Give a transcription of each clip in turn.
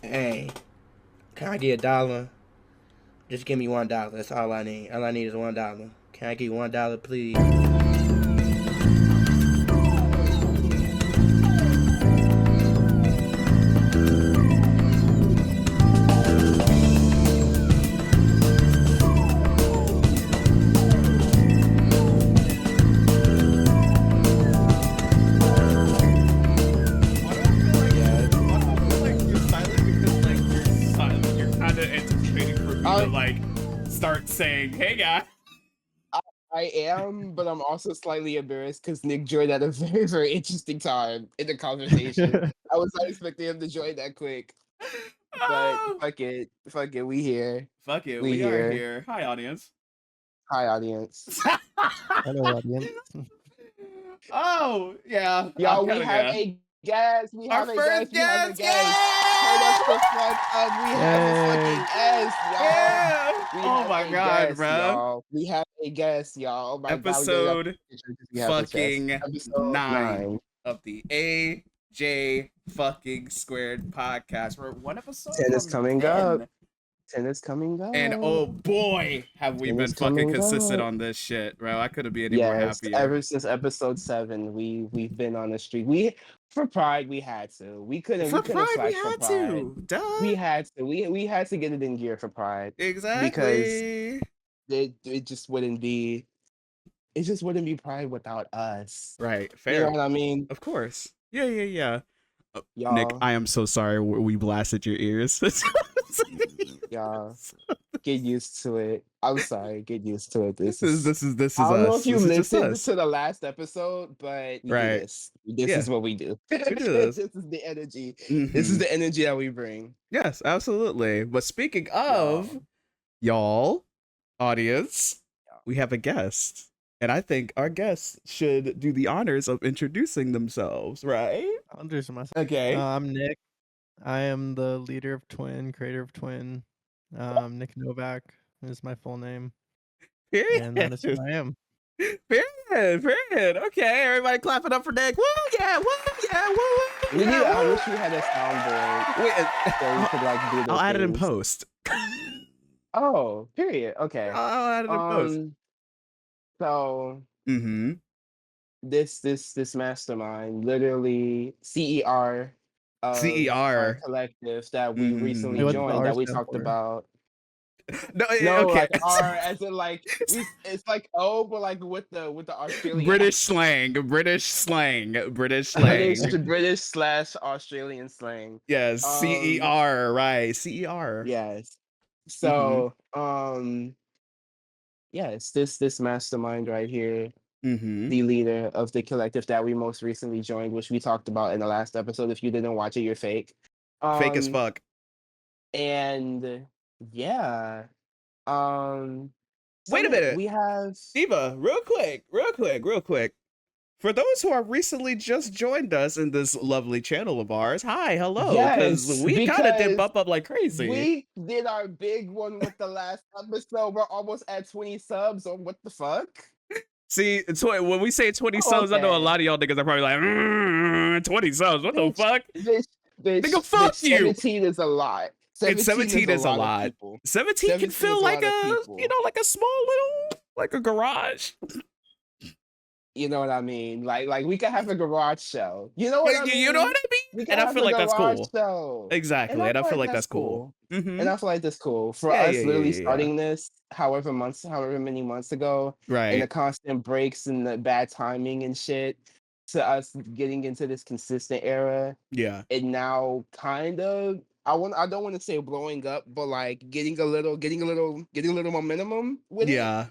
Hey, can I get $1? Just give me $1. That's all I need. All I need is $1. Can I get $1, please? Start saying, "Hey, guy." I am, but I'm also slightly embarrassed because Nick joined at a very, very interesting time in the conversation. I was not expecting him to join that quick. But fuck it, we here. Fuck it, We we are here. here. Hi, audience. Hi, audience. Hello, audience. Oh yeah, Y'all, we have a guest. We have a guest. We have a guest. Turn us the fuck up. We have a fucking guest, y'all. Yeah. We Oh have my a god, guest, bro. y'all. We have a guest, y'all. Oh my Episode god. fucking Episode 9 of the AJ fucking Squared Podcast. We're one episode 10 is from coming 10. up. 10 is coming up. And oh boy, have we 10 been is fucking coming consistent up. on this shit, bro. I couldn't be any more Yes, happier. ever since episode 7, we've been on a streak. For Pride, we had to. We couldn't. For we couldn't Pride, we slack for had Pride. to. Duh. We had to. We had to get it in gear for Pride Exactly. because it just wouldn't be. It just wouldn't be Pride without us. Right. Fair. You know what I mean? Of course. Yeah. Y'all, Nick, I am so sorry we blasted your ears. y'all, get used to it. I'm sorry, get used to it. This is this is I don't us. know if you This is just listened us. to the last episode, but we do Right. this. Yeah. Is what we do. We do this. This is the energy. This is the energy that we bring. Yes, absolutely. But speaking of y'all, audience, we have a guest. And I think our guests should do the honors of introducing themselves, right? I'll introduce myself. Okay. I'm Nick. I am the leader of Twin, creator of Twin. Nick Novak is my full name. Period. And that is who I am. Period. Okay, everybody clapping up for Nick. Woo, yeah, woo, yeah, woo. I wish we had a soundboard. So we could like do the I'll add it in things. post. Oh, period. Okay. I'll add it in post. So this mastermind, literally CER CER collective that we recently What's the joined R that we stand talked for? No, No, okay. like R as in like it's like O, but like with the Australian British slang. British British / Australian slang. Yes, CER, right? CER. Yes. So yes, this mastermind right here, the leader of the collective that we most recently joined, which we talked about in the last episode. If you didn't watch it, you're fake. Fake as fuck. And yeah. Wait a minute. We have Diva, real quick. For those who are recently just joined us in this lovely channel of ours, hi, hello. Yes, we kind of did because bump up like crazy. We did our big one with the last episode. We're almost at 20 subs. So what the fuck? See, when we say 20 subs, I know a lot of y'all niggas are probably like, 20 subs, what the fuck? Nigga, fuck you. 17 is a lot. 17 is a lot. 17 can feel like a small little, like a garage. You know what I mean? Like we could have a garage show. You know what I mean? You know what I mean? And I feel like that's cool. Show. Exactly. And I feel like that's cool. And I feel like that's cool. For us literally starting this however many months ago. Right. And the constant breaks and the bad timing and shit. To us getting into this consistent era. Yeah. And now kind of I don't want to say blowing up, but like getting a little momentum with it.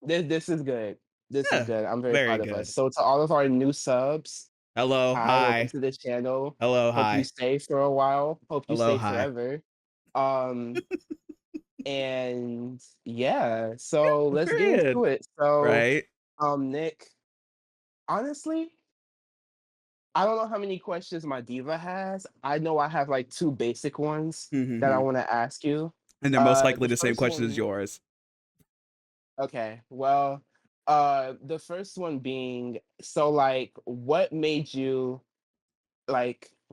This is good. This is good. I'm very proud of us. So to all of our new subs, hello, hi. Welcome to this channel. Hello, Hope hi. you stay for a while. Hope you Hello, stay hi. forever. And yeah, so let's get into it. So Nick, honestly, I don't know how many questions my diva has. I know I have like 2 basic ones that I want to ask you. And they're most likely the same question as yours. Okay, well, the first one being, so like what made you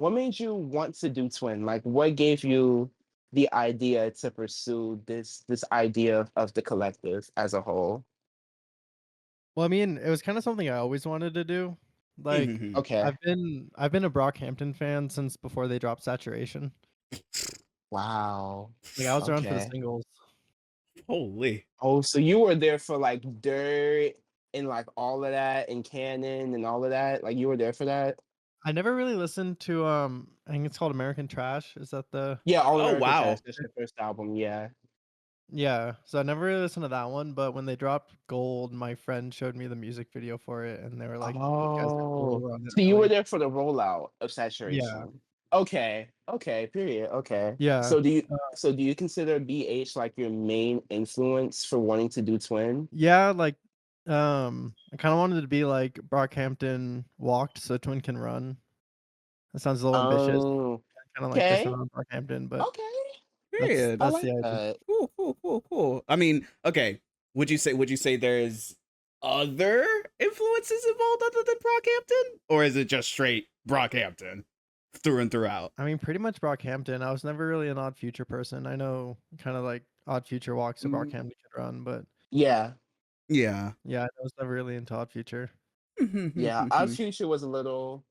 what made you want to do Twin? Like, what gave you the idea to pursue this idea of the collective as a whole? Well, I mean, it was kind of something I always wanted to do. Like, Okay. I've been a Brockhampton fan since before they dropped Saturation. Wow. Like, I was around for the Okay. singles. Holy. Oh, so you were there for like Dirt and like all of that and Canon and all of that? Like you were there for that? I never really listened to I think it's called American Trash. Is that the Yeah, All Oh, American wow. Trash. That's your first album, yeah. Yeah, so I never really listened to that one, but when they dropped Gold, my friend showed me the music video for it, and they were like, "You guys are Oh, cool on it so you were early." there for the rollout of Yeah, Saturation. Okay. Okay, period. Okay. yeah. So do you consider BH like your main influence for wanting to do Twin? Yeah, like, I kind of wanted to be like Brockhampton walked so Twin can run. That sounds a little ambitious. Oh, Kind of like dissing okay. on Brockhampton, but Okay. Period. I that's like the idea. that. Cool. I mean, okay. Would you say there's other influences involved other than Brockhampton? Or is it just straight Brockhampton through and throughout? I mean, pretty much Brockhampton. I was never really an Odd Future person. I know kind of like Odd Future walks so Brockhampton could run, but Yeah. Yeah. yeah, I was never really into Odd Future. Yeah. Our Future was a little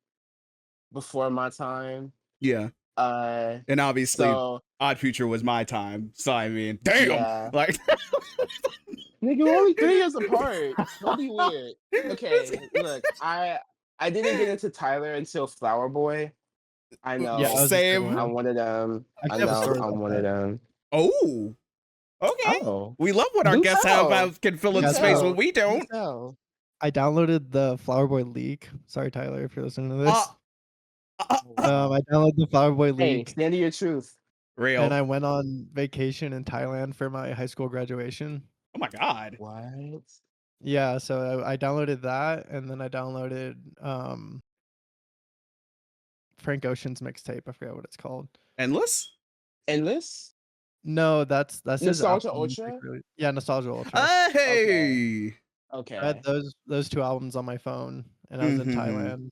before my time. Yeah. And obviously So Odd Future was my time. So I mean, damn. yeah. Like Nigga, we're only 3 years apart. Don't be weird. Okay, look, I didn't get into Tyler until Flower Boy. I know. Yeah, I was the same same. I'm way. one of them. I I actually have a know. story I'm about one of that. them. Oh. Okay. Oh. We love when our Do guests tell. can fill in Yeah, the space tell. when we Do don't. tell. I downloaded the Flower Boy leak. Sorry, Tyler, if you're listening to this. I downloaded the Flower Boy Hey, leak, stand to your truth. Real. and I went on vacation in Thailand for my high school graduation. Oh my god. What? Yeah, so I downloaded that, and then I downloaded Frank Ocean's mixtape. I forgot what it's called. Endless? Endless? No, that's his Nostalgia Apple Music Ultra? release. Yeah, Nostalgia Ultra. Hey. Okay. I had those 2 albums on my phone, and I was in Thailand.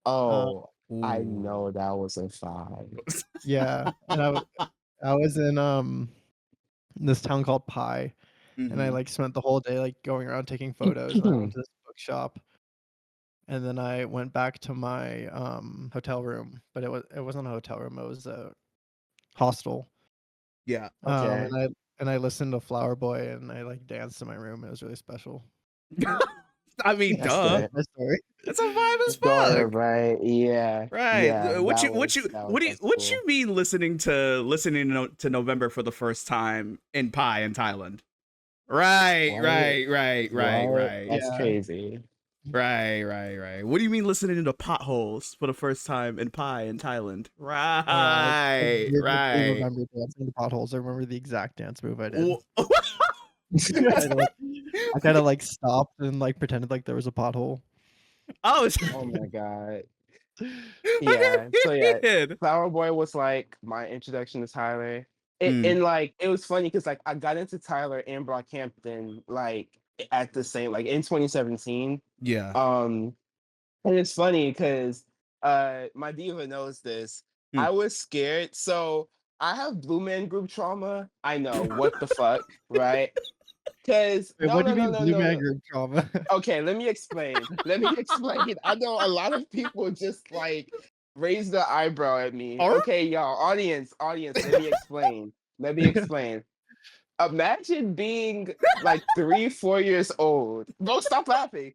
Oh, I know that was a 5. Yeah, and I was in this town called Pai, and I like spent the whole day like going around taking photos. And I went to this bookshop, and then I went back to my hotel room, but it wasn't a hotel room; it was a hostel. Yeah. Okay. And I listened to Flower Boy, and I like danced in my room. It was really special. I mean, That's duh. good. My story. It's a vibe as Daughter, fuck. right? Yeah. Right. Yeah, What that's you cool. mean listening to November for the first time in Pai in Thailand? Right. What? That's Yeah. crazy. Right. What do you mean listening to Potholes for the first time in Pai in Thailand? I vividly Right. remember dancing to Potholes. I remember the exact dance move I did. I kind of like stopped and like pretended like there was a pothole. Oh my god. Yeah. So yeah, Flower Boy was like my introduction to Tyler. And like it was funny because like I got into Tyler and Brockhampton like at the same like in 2017. Yeah. And it's funny because my diva knows this. I was scared. So I have Blue Man Group trauma. I know what the fuck, right? Because what do you mean Blue Man Group trauma? Okay, let me explain. I know a lot of people just like raise their eyebrow at me. Okay, y'all, audience, let me explain. Imagine being like 3-4 years old. Don't stop laughing.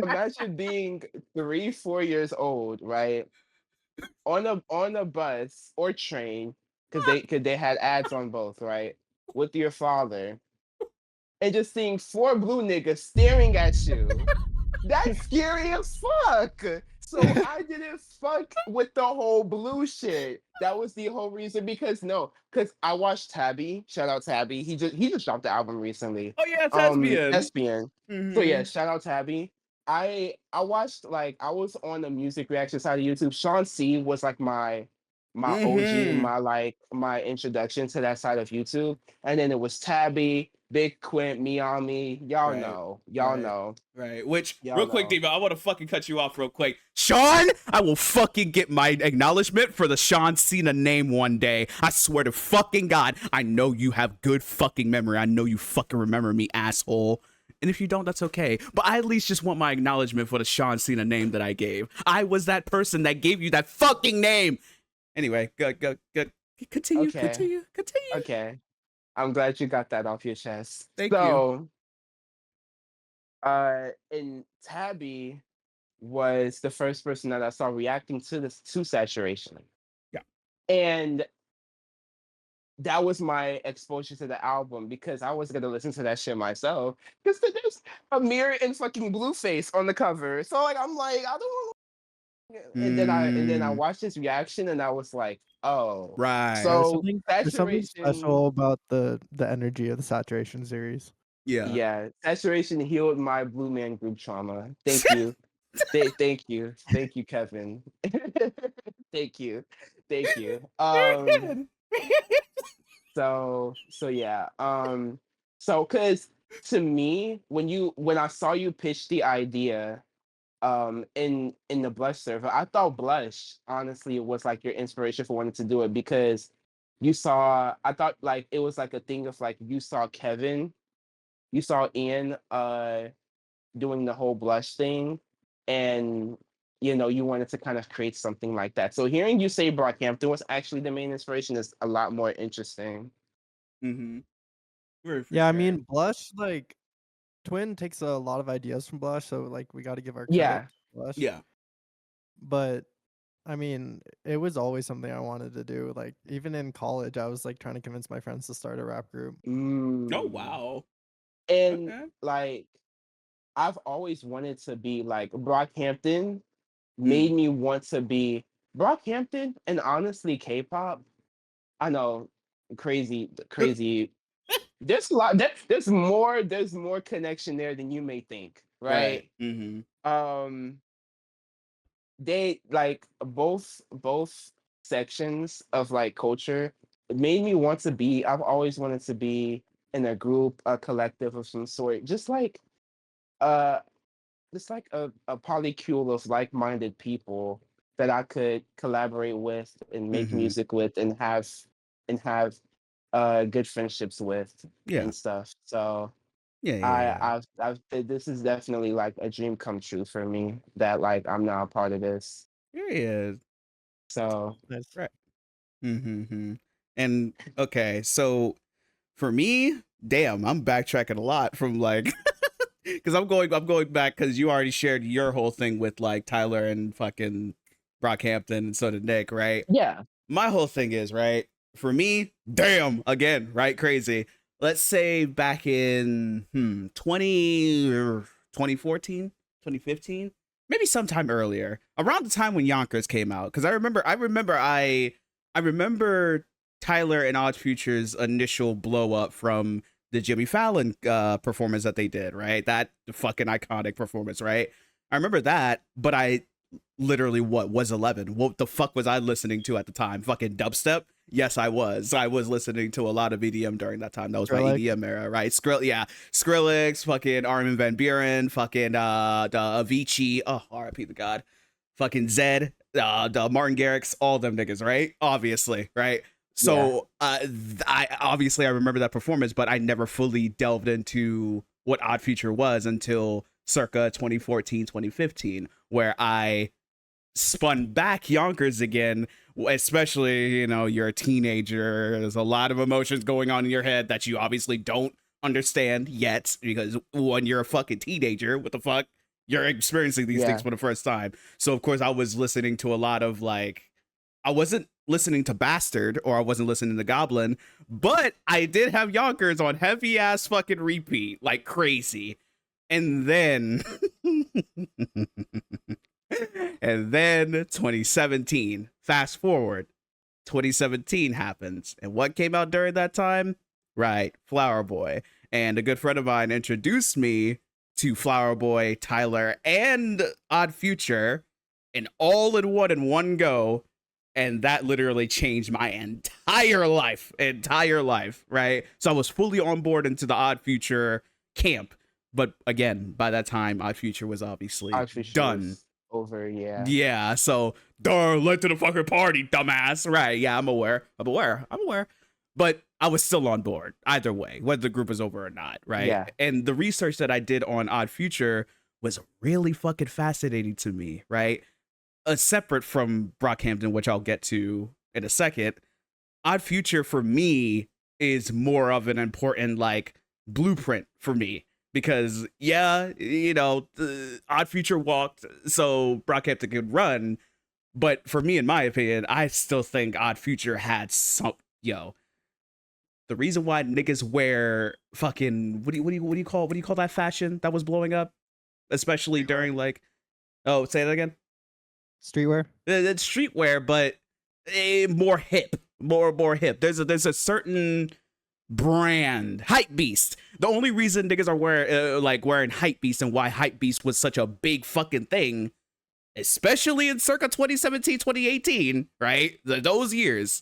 Imagine being 3-4 years old, right? On a bus or train, because they had ads on both, right? With your father, and just seeing 4 blue niggas staring at you. That's scary as fuck. So I didn't fuck with the whole blue shit. That was the whole reason because I watched Tabby. Shout out Tabby. He just dropped the album recently. Oh yeah, Thespian. Thespian. So yeah, shout out Tabby. I watched like I was on the music reaction side of YouTube. Sean C was like my OG, my introduction to that side of YouTube. And then it was Tabby. Big Quint, Miami. Y'all know. Y'all know. Right. Which, Y'all real quick, know. Diva, I want to fucking cut you off real quick. Xion, I will fucking get my acknowledgement for the Xion Cena name one day. I swear to fucking God. I know you have good fucking memory. I know you fucking remember me, asshole. And if you don't, that's okay. But I at least just want my acknowledgement for the Xion Cena name that I gave. I was that person that gave you that fucking name. Anyway, go. Continue. Okay. I'm glad you got that off your chest. Thank you. And Tabby was the first person that I saw reacting to Saturation. Yeah. And that was my exposure to the album, because I was gonna listen to that shit myself. Because there's a mirror and fucking Blueface on the cover. So like I'm like, I don't want to. And then I watched his reaction and I was like, oh. Right. So there's something special about the energy of the Saturation series. Yeah. Saturation healed my Blue Man Group trauma. Thank you. Thank you, Kevin. Thank you. So yeah. So because to me, when I saw you pitch the idea in the Blush server, I thought Blush honestly was like your inspiration for wanting to do it, because I thought like it was like a thing of like you saw Ian doing the whole Blush thing, and you wanted to kind of create something like that. So hearing you say Brockhampton was actually the main inspiration is a lot more interesting. Yeah, I mean, Blush, like Twin takes a lot of ideas from Blush, so like we got to give our credit to Blush. Yeah. But I mean, it was always something I wanted to do. Like even in college, I was like trying to convince my friends to start a rap group. Oh wow. And like I've always wanted to be like Brockhampton. Made me want to be Brockhampton, and honestly K-pop. I know, crazy. There's a lot. There's more connection there than you may think, right? They like both sections of like culture made me want to be. I've always wanted to be in a group, a collective of some sort, just like a polycule of like-minded people that I could collaborate with and make music with and have good friendships with and stuff. So this is definitely like a dream come true for me, that like I'm now a part of this. So that's right. And okay, so for me, damn, I'm backtracking a lot from like because I'm going back because you already shared your whole thing with like Tyler and fucking Brockhampton, and so did Nick, right? Yeah. My whole thing is, right, for me, damn, again, right, crazy. Let's say back in 2014, 2015, maybe sometime earlier, around the time when Yonkers came out, because I remember Tyler and Odd Future's initial blow up from the Jimmy Fallon performance that they did, right? That fucking iconic performance, right? I remember that, but I literally was 11. What the fuck was I listening to at the time? Fucking dubstep? Yes, I was. I was listening to a lot of EDM during that time. That was my EDM era, right? Skrillex, fucking Armin van Buuren, fucking the Avicii, oh, R.I.P. the God, fucking Zed, the Martin Garrix, all them niggas, right? Obviously, right? So I remember that performance, but I never fully delved into what Odd Future was until circa 2014, 2015, where I spun back Yonkers again, especially, you're a teenager. There's a lot of emotions going on in your head that you obviously don't understand yet, because when you're a fucking teenager, what the fuck? You're experiencing these things for the first time. So, of course, I was listening to a lot of like, I wasn't listening to Bastard or I wasn't listening to Goblin, but I did have Yonkers on heavy ass fucking repeat like crazy. And then 2017, fast forward, 2017 happens. And what came out during that time? Right, Flower Boy. And a good friend of mine introduced me to Flower Boy, Tyler, and Odd Future, and all in one go. And that literally changed my entire life, right? So I was fully on board into the Odd Future camp. But again, by that time, Odd Future was obviously done. Over, yeah. Yeah, so, late to the fucking party, dumbass. Right, yeah, I'm aware. But I was still on board, either way, whether the group is over or not, right? Yeah. And the research that I did on Odd Future was really fucking fascinating to me, right? Separate from Brockhampton, which I'll get to in a second, Odd Future for me is more of an important, like, blueprint for me. Because, yeah, you know, the Odd Future walked so Brockhampton could run. But for me, in my opinion, I still think Odd Future had some, the reason why niggas wear fucking, what do you call that fashion that was blowing up? Especially during, like, say that again? Streetwear? It's streetwear, but more hip. More hip. There's a certain brand, Hype Beast. The only reason niggas are wearing Hype Beast and why Hype Beast was such a big fucking thing, especially in circa 2017, 2018, right? Those years,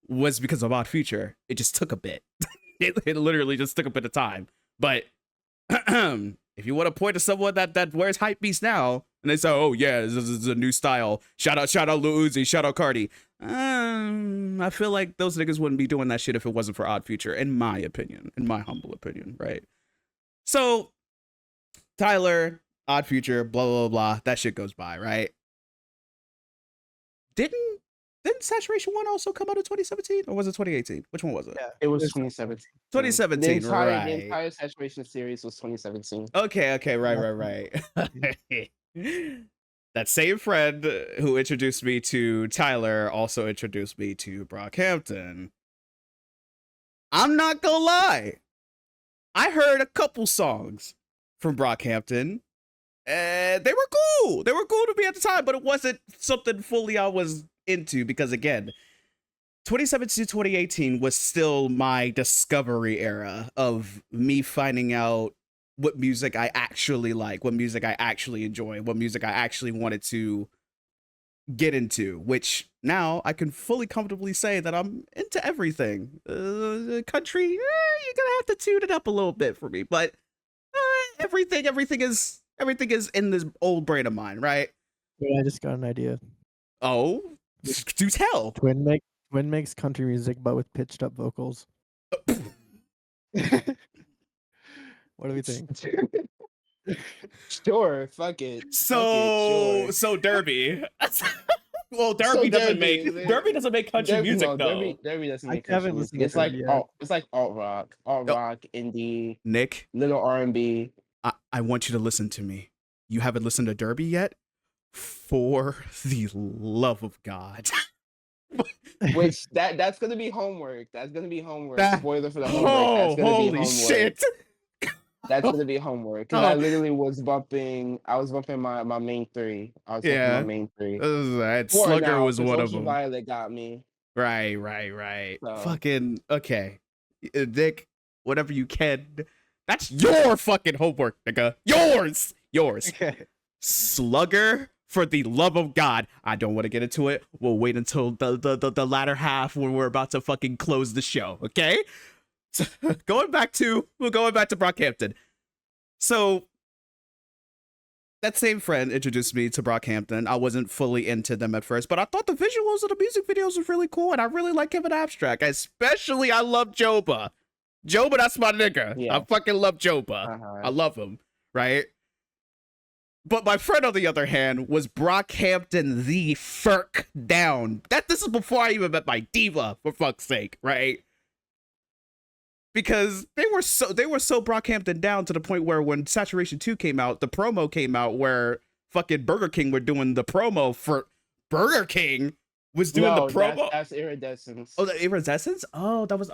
was because of Odd Future. It just took a bit. it literally just took a bit of time. But if you want to point to someone that wears Hype Beast now, and they say, oh yeah, this is a new style. Shout out Lil Uzi, shout out Cardi. I feel like those niggas wouldn't be doing that shit if it wasn't for Odd Future, in my opinion, in my humble opinion, right? So, Tyler, Odd Future, blah, blah, blah, that shit goes by, right? Didn't Saturation 1 also come out in 2017? Or was it 2018? Which one was it? Yeah, it was 2017. 2017, right. The entire Saturation series was 2017. Okay, right. That same friend who introduced me to Tyler also introduced me to Brockhampton. I'm not gonna lie. I heard a couple songs from Brockhampton. And they were cool. They were cool to me at the time, but it wasn't something fully I was into because, again, 2017 to 2018 was still my discovery era of me finding out what music I actually like, what music I actually enjoy, what music I actually wanted to get into, which now I can fully comfortably say that I'm into everything. Country, you're gonna have to tune it up a little bit for me, but everything is in this old brain of mine, right? Wait, I just got an idea. Oh, do tell. Twin makes country music, but with pitched up vocals. What do we think? Sure, fuck it. So Derby. Well, Derby doesn't make country music though. Derby doesn't make country music. It's like alt rock, indie, Nick, little R&B. I want you to listen to me. You haven't listened to Derby yet? For the love of God. Which that's gonna be homework. That's gonna be homework. Spoiler for the homework. That's gonna holy be homework. Shit. That's gonna be homework. Because I literally was bumping my main three. Slugger was one of them. Violet got me. Right. So. Fucking okay. Nick, whatever you can. That's your fucking homework, nigga. Yours. Okay. Slugger, for the love of God. I don't want to get into it. We'll wait until the latter half when we're about to fucking close the show, okay? So, going back to Brockhampton. So that same friend introduced me to Brockhampton. I wasn't fully into them at first, but I thought the visuals of the music videos were really cool, and I really like him in Abstract. Especially, I love Joba. Joba, that's my nigga. Yeah. I fucking love Joba. I love him, right? But my friend, on the other hand, was Brockhampton the Ferk down. This is before I even met my diva, for fuck's sake, right? Because they were so Brockhampton down to the point where when Saturation 2 came out, the promo came out where fucking Burger King were doing the promo for Burger King was doing the promo. That's Iridescence. Oh, the Iridescence? Oh, that was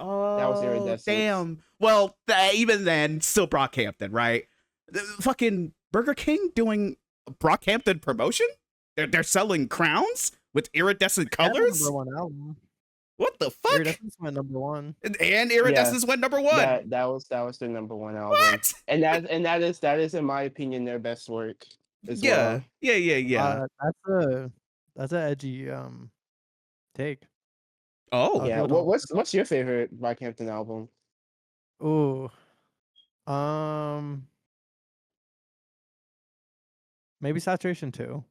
Iridescence. Damn. Well, even then, still Brockhampton, right? Fucking Burger King doing Brockhampton promotion? They're selling crowns with iridescent colors? Number one album. What the fuck? Iridescence went number one. And Iridescence went number one. That was their number one album. What? And that is in my opinion their best work as well. Yeah. That's a edgy Take. Oh. Yeah. What's your favorite Brockhampton album? Ooh. Maybe Saturation 2.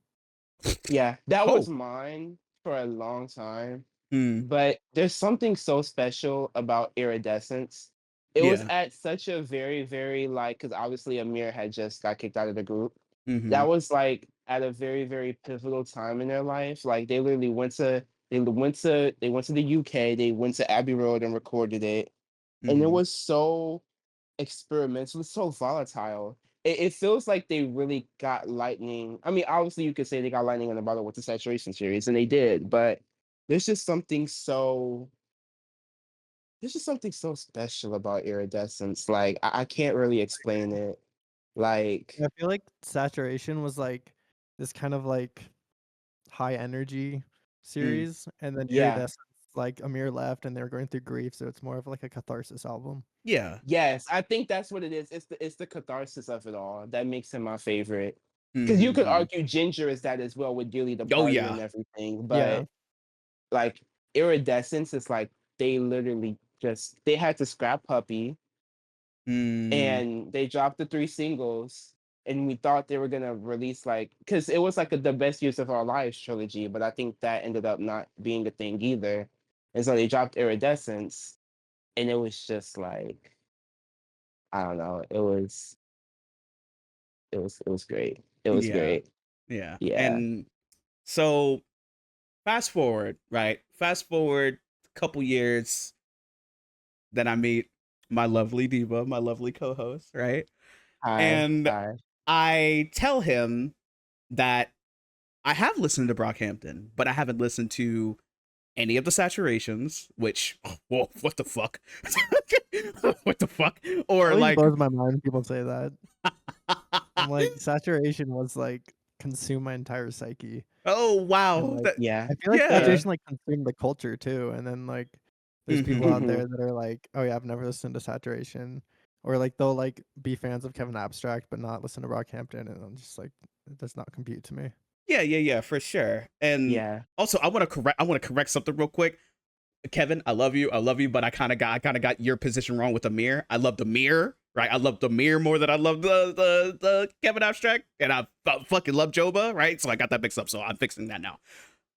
Yeah, that was mine for a long time. But there's something so special about Iridescence. It was at such a very, very because obviously Amir had just got kicked out of the group. That was like at a very, very pivotal time in their life. Like they literally went to the UK, they went to Abbey Road and recorded it. And it was so experimental, it's so volatile. It feels like they really got lightning. I mean, obviously you could say they got lightning in the bottle with the Saturation series, and they did, but there's just something so special about Iridescence. Like I can't really explain it. Like I feel like Saturation was like this kind of like high energy series, and then Iridescence, like Amir left and they were going through grief, so it's more of like a catharsis album. Yeah. Yes, I think that's what it is. It's the catharsis of it all that makes him my favorite. Because you could argue Ginger is that as well with Dearly Departed and everything, but like Iridescence is like they literally they had to scrap Puppy and they dropped the 3 singles, and we thought they were gonna release because it was like the best use of our lives trilogy, but I think that ended up not being a thing either, and so they dropped Iridescence, and it was just like I don't know, it was great. It was great. Yeah. And so fast forward a couple years, then I meet my lovely diva, my lovely co-host, right? Hi. I tell him that I have listened to Brockhampton, but I haven't listened to any of the Saturations, which, whoa, what the fuck? What the fuck? Or it blows my mind when people say that. I'm like, Saturation was like consume my entire psyche. Oh wow. Like, I feel like Saturation like consumed the culture too, and then like there's people out there that are like, oh yeah, I've never listened to Saturation, or like they'll like be fans of Kevin Abstract but not listen to Brockhampton, and I'm just like, it does not compute to me. Yeah, for sure. And also I want to correct something real quick. Kevin, I love you, but I kind of got your position wrong with Amir. I love the Mirror, right? I love the Mirror more than I love the Kevin Abstract, and I fucking love Joba, right? So I got that mixed up, so I'm fixing that now.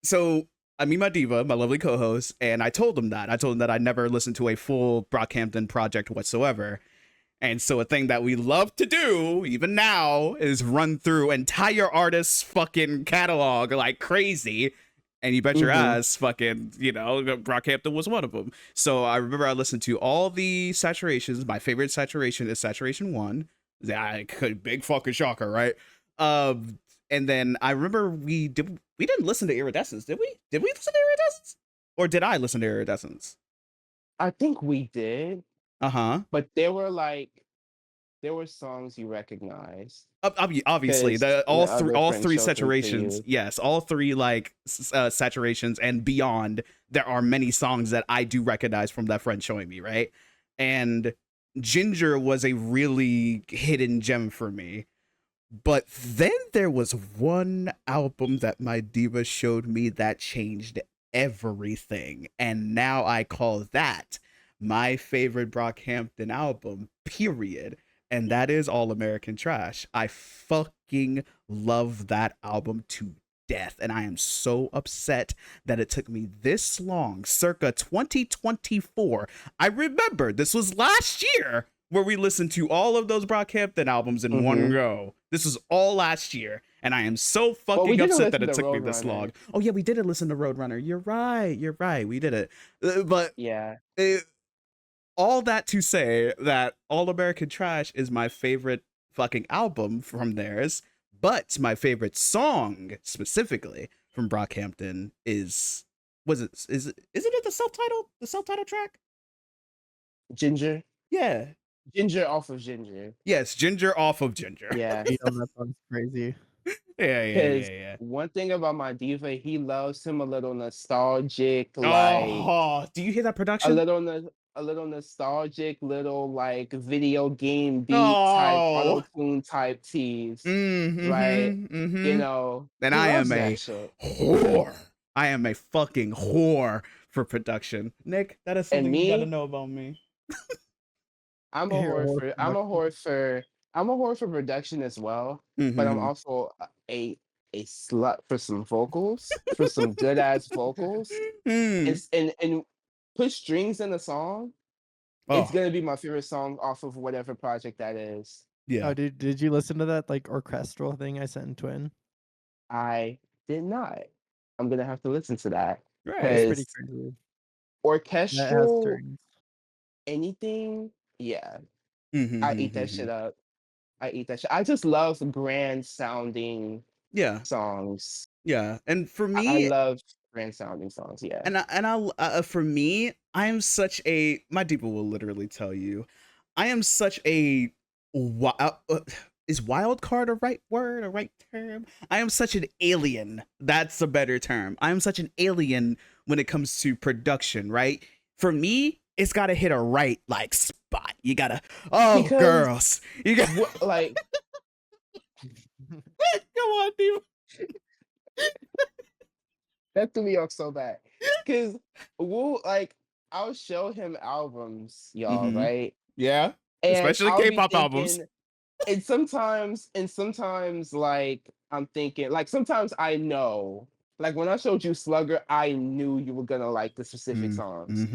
So I meet my diva, my lovely co-host, and I told him that I never listened to a full Brockhampton project whatsoever. And so a thing that we love to do, even now, is run through entire artists' fucking catalog like crazy. And you bet your ass fucking, Brockhampton was one of them. So I remember I listened to all the Saturations. My favorite Saturation is Saturation 1. Big fucking shocker, right? And then I remember we didn't listen to Iridescence, did we? Did we listen to Iridescence? Or did I listen to Iridescence? I think we did. But there were songs you recognized. Obviously, all three Saturations. Yes, all three Saturations and beyond. There are many songs that I do recognize from that friend showing me, right? And Ginger was a really hidden gem for me. But then there was one album that my diva showed me that changed everything, and now I call that my favorite Brockhampton album, period. And that is All American Trash. I fucking love that album to death. And I am so upset that it took me this long, circa 2024. I remember this was last year where we listened to all of those Brockhampton albums in one go. This was all last year. And I am so fucking upset that it took me this long. Oh yeah, we didn't listen to Roadrunner. You're right. We did it. But yeah. All that to say that All American Trash is my favorite fucking album from theirs, but my favorite song specifically from Brockhampton is it the self-titled track? Ginger? Yeah. Ginger off of Ginger. Yes, Ginger off of Ginger. Yeah. That sounds crazy. Yeah. One thing about my diva, he loves him a little nostalgic, do you hear that production? A little nostalgic, video game beat type, auto-tune type tease. Right? And I am a whore I am a fucking whore for production. Nick, that is something you gotta know about me. I'm a whore for production as well, but I'm also a slut for some vocals, for some good ass vocals. And put strings in a song. It's gonna be my favorite song off of whatever project that is. Yeah. Oh, did you listen to that like orchestral thing I sent in Twin? I did not. I'm gonna have to listen to that. Right. It's pretty crazy. Orchestral anything, yeah. I eat that shit up. I just love grand sounding songs. Yeah. And for me, I love grand sounding songs, yeah. And for me, I am such a, my diva will literally tell you, I am such a is wild card a right word, a right term? I am such an alien. That's a better term. I am such an alien when it comes to production, right? For me, it's got to hit a right like spot. You gotta, because girls, you got like, come on, diva. That threw me off so bad. Because I'll show him albums, y'all, right? Yeah. And especially K-pop albums. And sometimes like I'm thinking, like sometimes I know. Like when I showed you Slugger, I knew you were gonna like the specific songs.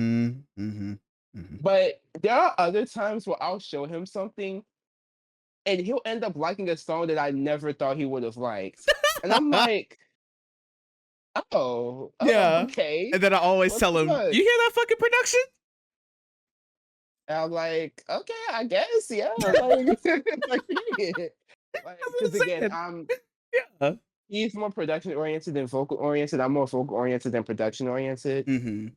But there are other times where I'll show him something and he'll end up liking a song that I never thought he would have liked. And I'm like, oh, yeah, okay. And then I always tell him, you hear that fucking production? And I'm like, okay, I guess, yeah. Like, because again, he's more production oriented than vocal oriented. I'm more vocal oriented than production oriented.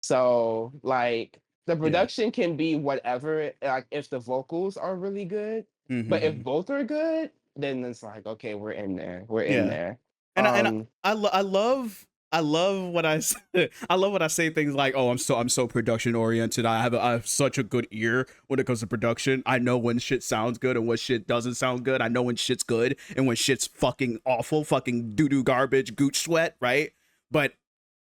So like the production can be whatever, like if the vocals are really good, but if both are good, then it's like, okay, we're in there. We're in there. And I love what I say. I love when I say things like, "Oh, I'm so production oriented. I have such a good ear when it comes to production. I know when shit sounds good and when shit doesn't sound good. I know when shit's good and when shit's fucking awful, fucking doo-doo garbage, gooch sweat, right?" But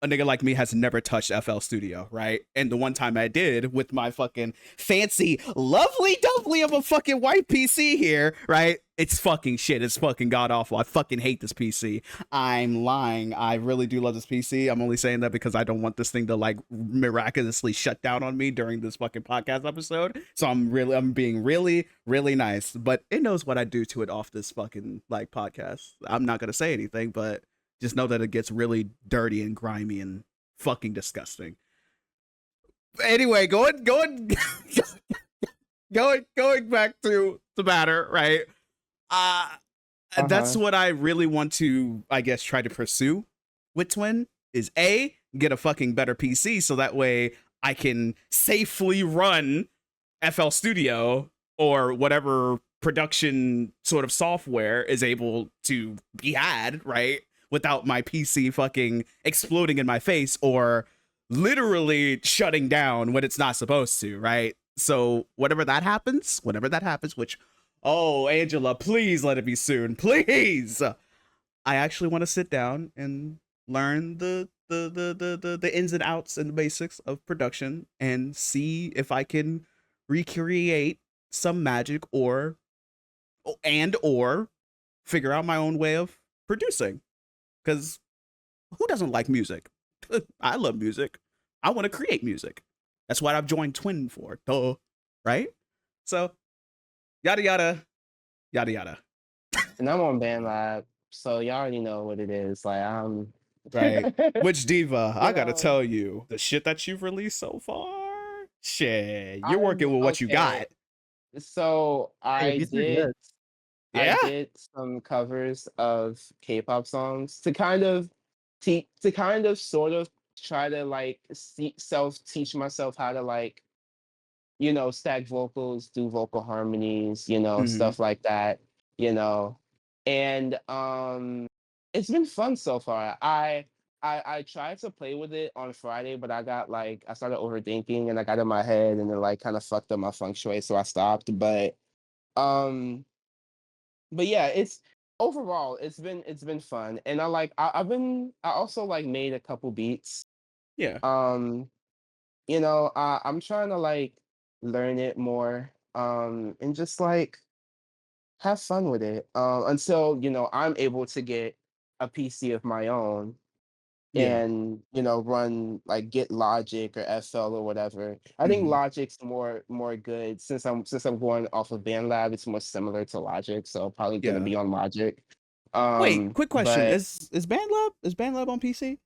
a nigga like me has never touched FL Studio, right? And the one time I did with my fucking fancy, lovely dumply of a fucking white PC here, right? It's fucking shit. It's fucking god awful. I fucking hate this PC. I'm lying. I really do love this PC. I'm only saying that because I don't want this thing to like miraculously shut down on me during this fucking podcast episode. So I'm being really, really nice. But it knows what I do to it off this fucking like podcast. I'm not gonna say anything, but just know that it gets really dirty and grimy and fucking disgusting. Anyway, going back to the matter, right? That's what I really want to, I guess, try to pursue with Twin is A, get a fucking better PC so that way I can safely run FL Studio or whatever production sort of software is able to be had, right? Without my PC fucking exploding in my face or literally shutting down when it's not supposed to, right? So whenever that happens, which, oh, Angela, please let it be soon, please. I actually want to sit down and learn the ins and outs and the basics of production and see if I can recreate some magic or figure out my own way of producing. Because who doesn't like music? I love music. I want to create music. That's what I've joined Twin for. Duh. Right? So, yada, yada, yada, yada. And I'm on BandLab, so y'all already know what it is. Like, I'm... Right. Which diva, I gotta tell you, the shit that you've released so far, shit, you're working with what you got. So, I did some covers of K-pop songs to kind of sort of try to like teach myself how to like, you know, stack vocals, do vocal harmonies, you know, stuff like that, you know. And it's been fun so far. I tried to play with it on Friday, but I started overthinking and I got in my head and it like kind of fucked up my feng shui, so I stopped. But yeah, overall, it's been fun, and I also like made a couple beats. Yeah. I'm trying to like learn it more, and just like have fun with it, until I'm able to get a PC of my own Yeah. and run like get Logic or FL or whatever. I think Logic's more good since I'm going off of BandLab. It's more similar to Logic, so probably gonna be on Logic. Wait, quick question: but is BandLab on PC?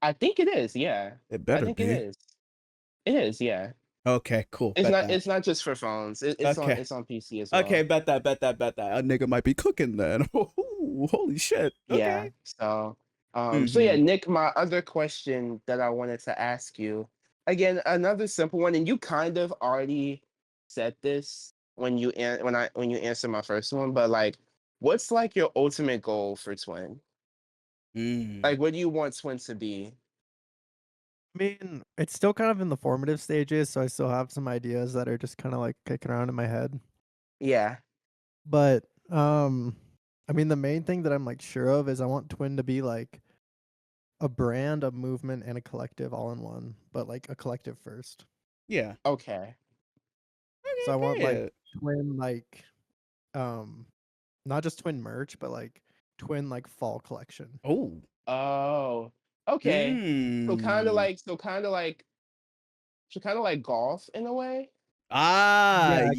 I think it is. Yeah, It I better think be. it is. It is. Yeah. Okay, cool. It's Bet not. that. It's not just for phones. It's on. Okay. It's on PC as well. Okay, bet that. A nigga might be cooking then. Ooh, holy shit. Yeah. Okay. So, so yeah, Nick, my other question that I wanted to ask you, again, another simple one, and you kind of already said this when you answered my first one, but like, what's like your ultimate goal for Twin? Like, what do you want Twin to be? I mean, it's still kind of in the formative stages, so I still have some ideas that are just kind of like kicking around in my head. Yeah. But I mean, the main thing that I'm like sure of is I want Twin to be like a brand, a movement, and a collective all in one, but like a collective first. Yeah. Okay. So I want like Twin like not just Twin merch, but like Twin like fall collection. Oh. Okay. So kind of like golf in a way. Yeah.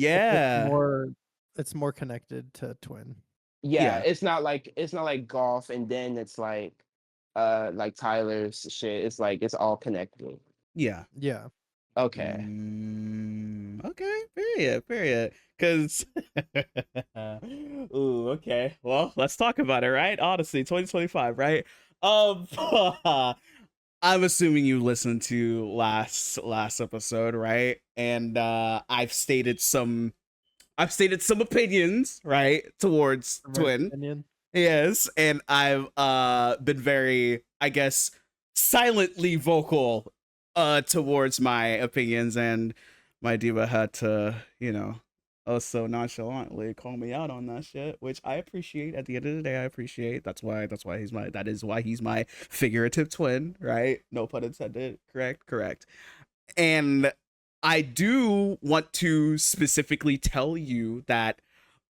It's more connected to Twin. Yeah, it's not like golf and then it's like Tyler's shit. It's like it's all connected. Yeah. Yeah. Okay. Okay. Period. Because ooh, okay. Well, let's talk about it, right? Odyssey 2025, right? I'm assuming you listened to last episode, right? And I've stated some opinions, right, towards Twin. Opinion. Yes, and I've been very, I guess, silently vocal towards my opinions, and my diva had to, also nonchalantly call me out on that shit, which I appreciate. At the end of the day, I appreciate. That is why he's my figurative twin, right? No pun intended. Correct. And I do want to specifically tell you that,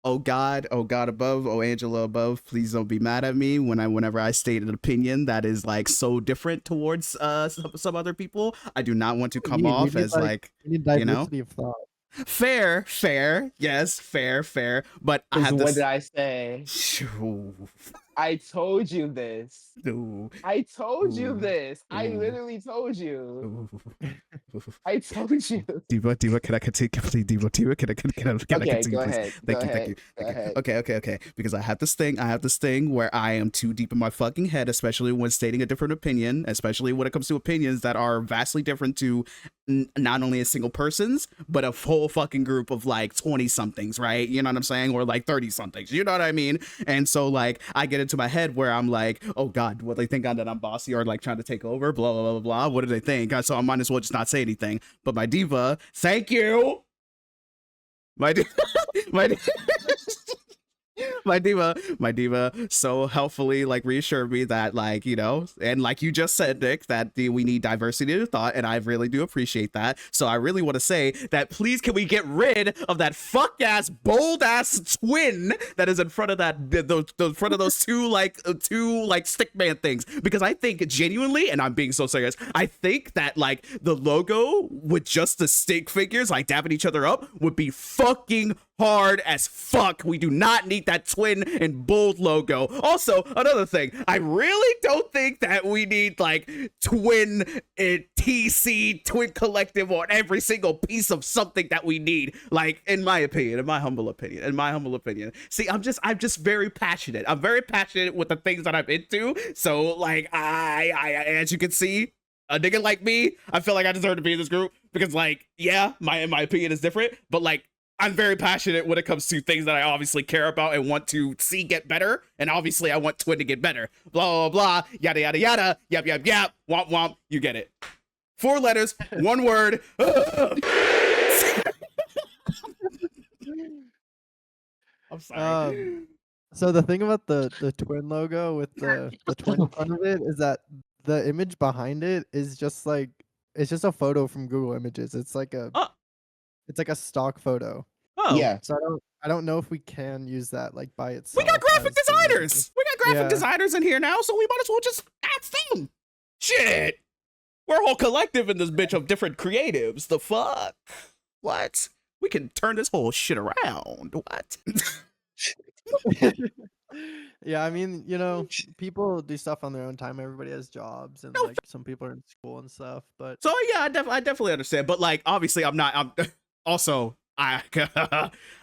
oh God above, oh Angela above, please don't be mad at me whenever I state an opinion that is like so different towards some other people. I do not want to come off as like diversity of thought. Fair, yes, fair. But I have what this. did I say? I told you this. I told you this. I literally told you. I told you. Diva, can I continue? Diva, can I continue? Go ahead. Thank you. Okay. Because I have this thing where I am too deep in my fucking head, especially when stating a different opinion, especially when it comes to opinions that are vastly different to not only a single person's, but a whole fucking group of like 20 somethings, right? You know what I'm saying? Or like 30 somethings, you know what I mean? And so like I get into my head where I'm like, oh God, what they think that I'm bossy or like trying to take over, blah, blah, blah, blah. What do they think? So I might as well just not say anything. But my diva, thank you. My diva so helpfully like reassured me that like, and like you just said, Nick, that we need diversity of thought, and I really do appreciate that. So I really want to say that please can we get rid of that fuck ass bold ass twin that is in front of those two stick man things, because I think genuinely, and I'm being so serious, I think that like the logo with just the stick figures like dabbing each other up would be fucking hard as fuck. We do not need that twin and bold logo. Also, another thing, I really don't think that we need like twin TC, twin collective on every single piece of something that we need. Like, in my humble opinion. See, I'm just very passionate. I'm very passionate with the things that I'm into. So like, I as you can see, a nigga like me, I feel like I deserve to be in this group because like, yeah, my opinion is different, but like, I'm very passionate when it comes to things that I obviously care about and want to see get better. And obviously I want Twin to get better. Blah, blah, blah, yada, yada, yada, yap, yap, yap, womp, womp, you get it. 4 letters, 1 word. I'm sorry. So the thing about the twin logo with the twin in front of it is that the image behind it is just like it's just a photo from Google Images. It's like a stock photo. Oh. Yeah. So I don't know if we can use that like by itself. We got graphic designers. We got graphic designers in here now, so we might as well just ask them. Shit. We're a whole collective in this bitch of different creatives. The fuck? What? We can turn this whole shit around. What? Yeah, I mean, you know, people do stuff on their own time. Everybody has jobs, and like some people are in school and stuff. But so yeah, I definitely understand. But like, obviously, I'm also I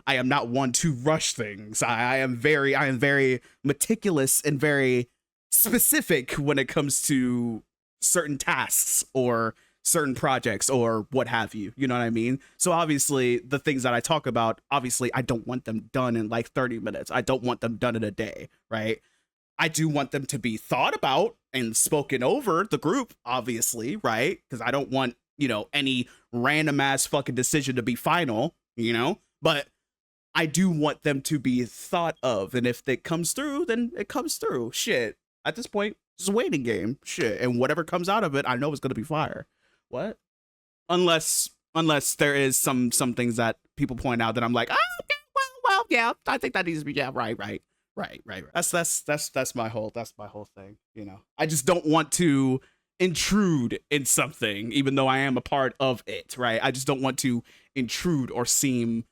am not one to rush things. I am very meticulous and very specific when it comes to certain tasks or certain projects or what have you. You know what I mean? So obviously the things that I talk about, obviously I don't want them done in like 30 minutes. I don't want them done in a day, right? I do want them to be thought about and spoken over the group, obviously, right? Because I don't want, you know, any random ass fucking decision to be final, you know? But I do want them to be thought of. And if it comes through, then it comes through. Shit. At this point, it's a waiting game. Shit. And whatever comes out of it, I know it's going to be fire. What? Unless there is some things that people point out that I'm like, oh, okay, well, yeah, I think that needs to be, yeah, right. That's my whole thing, you know. I just don't want to intrude in something, even though I am a part of it, right? I just don't want to intrude or seem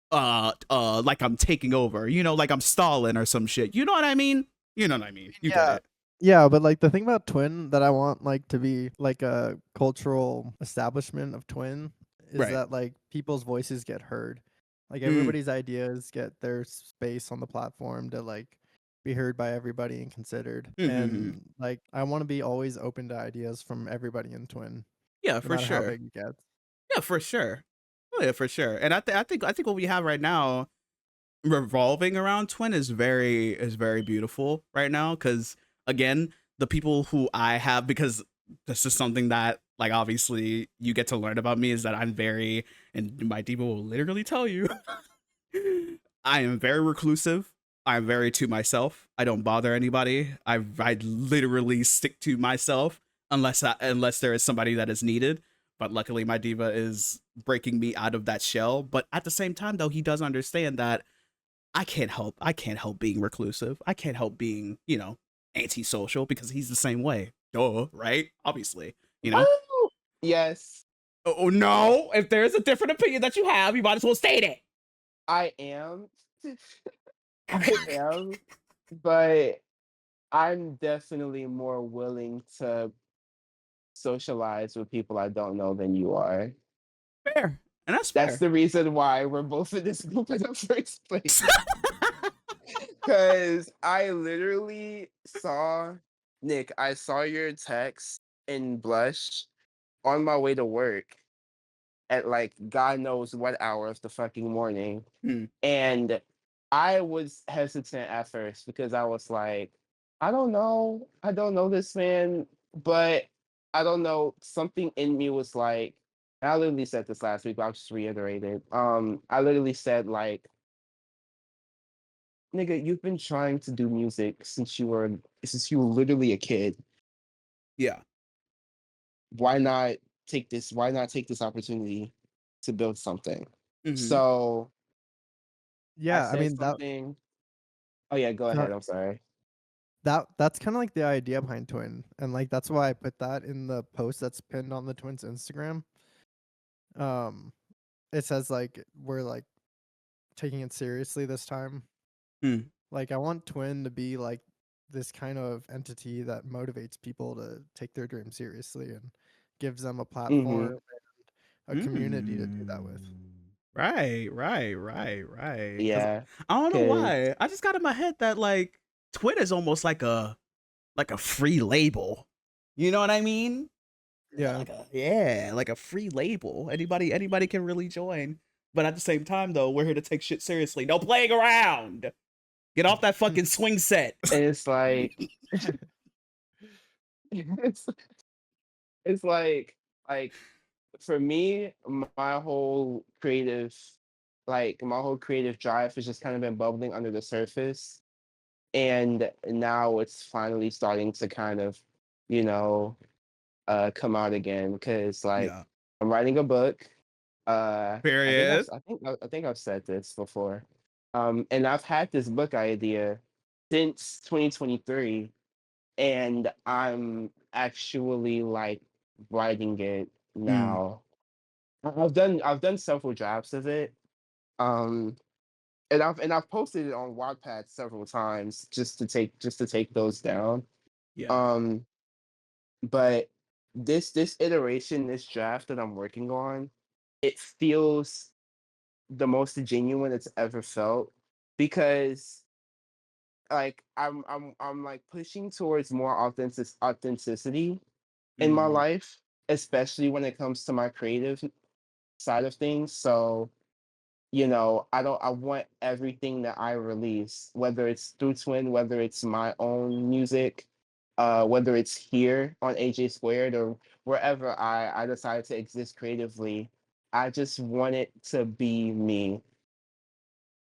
like I'm taking over, you know, like I'm stalling or some shit. You know what I mean? You know what I mean? You get it. Yeah, but like the thing about Twin that I want like to be like a cultural establishment of Twin is that like people's voices get heard. Like everybody's ideas get their space on the platform to like be heard by everybody and considered. And like I want to be always open to ideas from everybody in Twin. Yeah, for sure. How big it gets. Yeah, for sure. Oh yeah, for sure. And I think what we have right now revolving around Twin is very beautiful right now, because again, the people who I have, because this is something that like obviously you get to learn about me, is that I'm very, and my diva will literally tell you, I am very reclusive. I'm very to myself. I don't bother anybody. I literally stick to myself unless there is somebody that is needed. But luckily my diva is breaking me out of that shell. But at the same time though, he does understand that I can't help being reclusive. I can't help being, you know, antisocial, because he's the same way. Duh, right? Obviously, you know? Oh, yes. Oh, no. If there's a different opinion that you have, you might as well state it. I am. I am. But I'm definitely more willing to socialize with people I don't know than you are. Fair. And that's fair. That's the reason why we're both in this group in the first place. Because I literally saw, Nick, I saw your text in Blush on my way to work at like God knows what hour of the fucking morning. And I was hesitant at first because I was like, I don't know this man, but I don't know, something in me was like, I literally said this last week, but I'll just reiterate it. I literally said like, nigga, you've been trying to do music since you were literally a kid. Yeah. Why not take this opportunity to build something? So yeah, I mean something. Oh yeah, go ahead. I'm sorry. That's kind of like the idea behind Twin, and like that's why I put that in the post that's pinned on the Twins Instagram. It says like we're like taking it seriously this time. Like I want Twin to be like this kind of entity that motivates people to take their dreams seriously and gives them a platform and a community to do that with. Right. Yeah. I don't know why. I just got in my head that like Twin is almost like a free label. You know what I mean? Yeah. Like a free label. Anybody can really join. But at the same time though, we're here to take shit seriously. No playing around. Get off that fucking swing set. And it's like it's like for me, my whole creative like my whole creative drive has just kind of been bubbling under the surface, and now it's finally starting to kind of, you know, come out again. Because like Yeah. I'm writing a book. Period. I think I've said this before. And I've had this book idea since 2023, and I'm actually like writing it now. I've done several drafts of it. Um, and I've posted it on Wattpad several times just to take those down. Yeah. Um, but this iteration, this draft that I'm working on, it feels the most genuine it's ever felt, because like I'm like pushing towards more authenticity in my life, especially when it comes to my creative side of things. So, you know, I want everything that I release, whether it's through Twin, whether it's my own music, whether it's here on AJSquared or wherever I decide to exist creatively, I just want it to be me.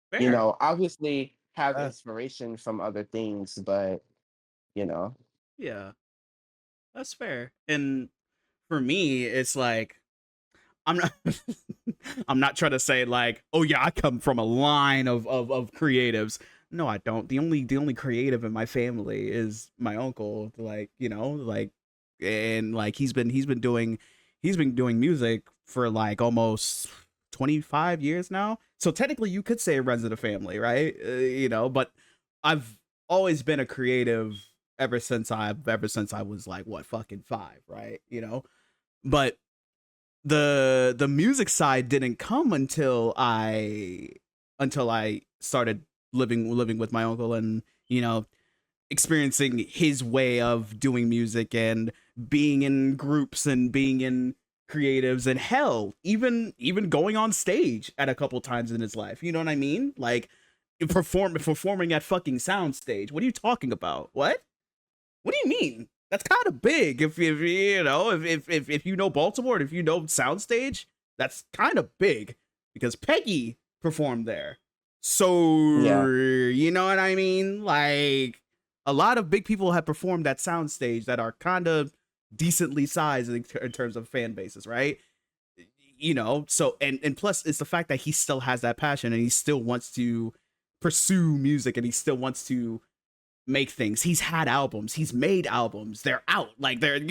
Fair. You know, obviously have inspiration from other things, but you know. Yeah. That's fair. And for me, it's like I'm not I'm not trying to say like, oh yeah, I come from a line of creatives. No, I don't. The only creative in my family is my uncle. Like, you know, like, and like he's been doing music for like almost 25 years now. So technically you could say it runs in the family, right? You know, but I've always been a creative ever since I was like what, fucking 5, right? You know? But the music side didn't come until I started living with my uncle, and you know, experiencing his way of doing music and being in groups and being in creatives, and hell, even going on stage at a couple times in his life. You know what I mean? Like performing at fucking soundstage. What are you talking about? What do you mean? That's kind of big. If you know, if you know Baltimore, and if you know Soundstage, that's kind of big because Peggy performed there. So Yeah. you know what I mean? Like a lot of big people have performed at Soundstage that are kind of decently sized in terms of fan bases, right? You know, so and plus it's the fact that he still has that passion and he still wants to pursue music and he still wants to make things. He's had albums, he's made albums, they're out, like they're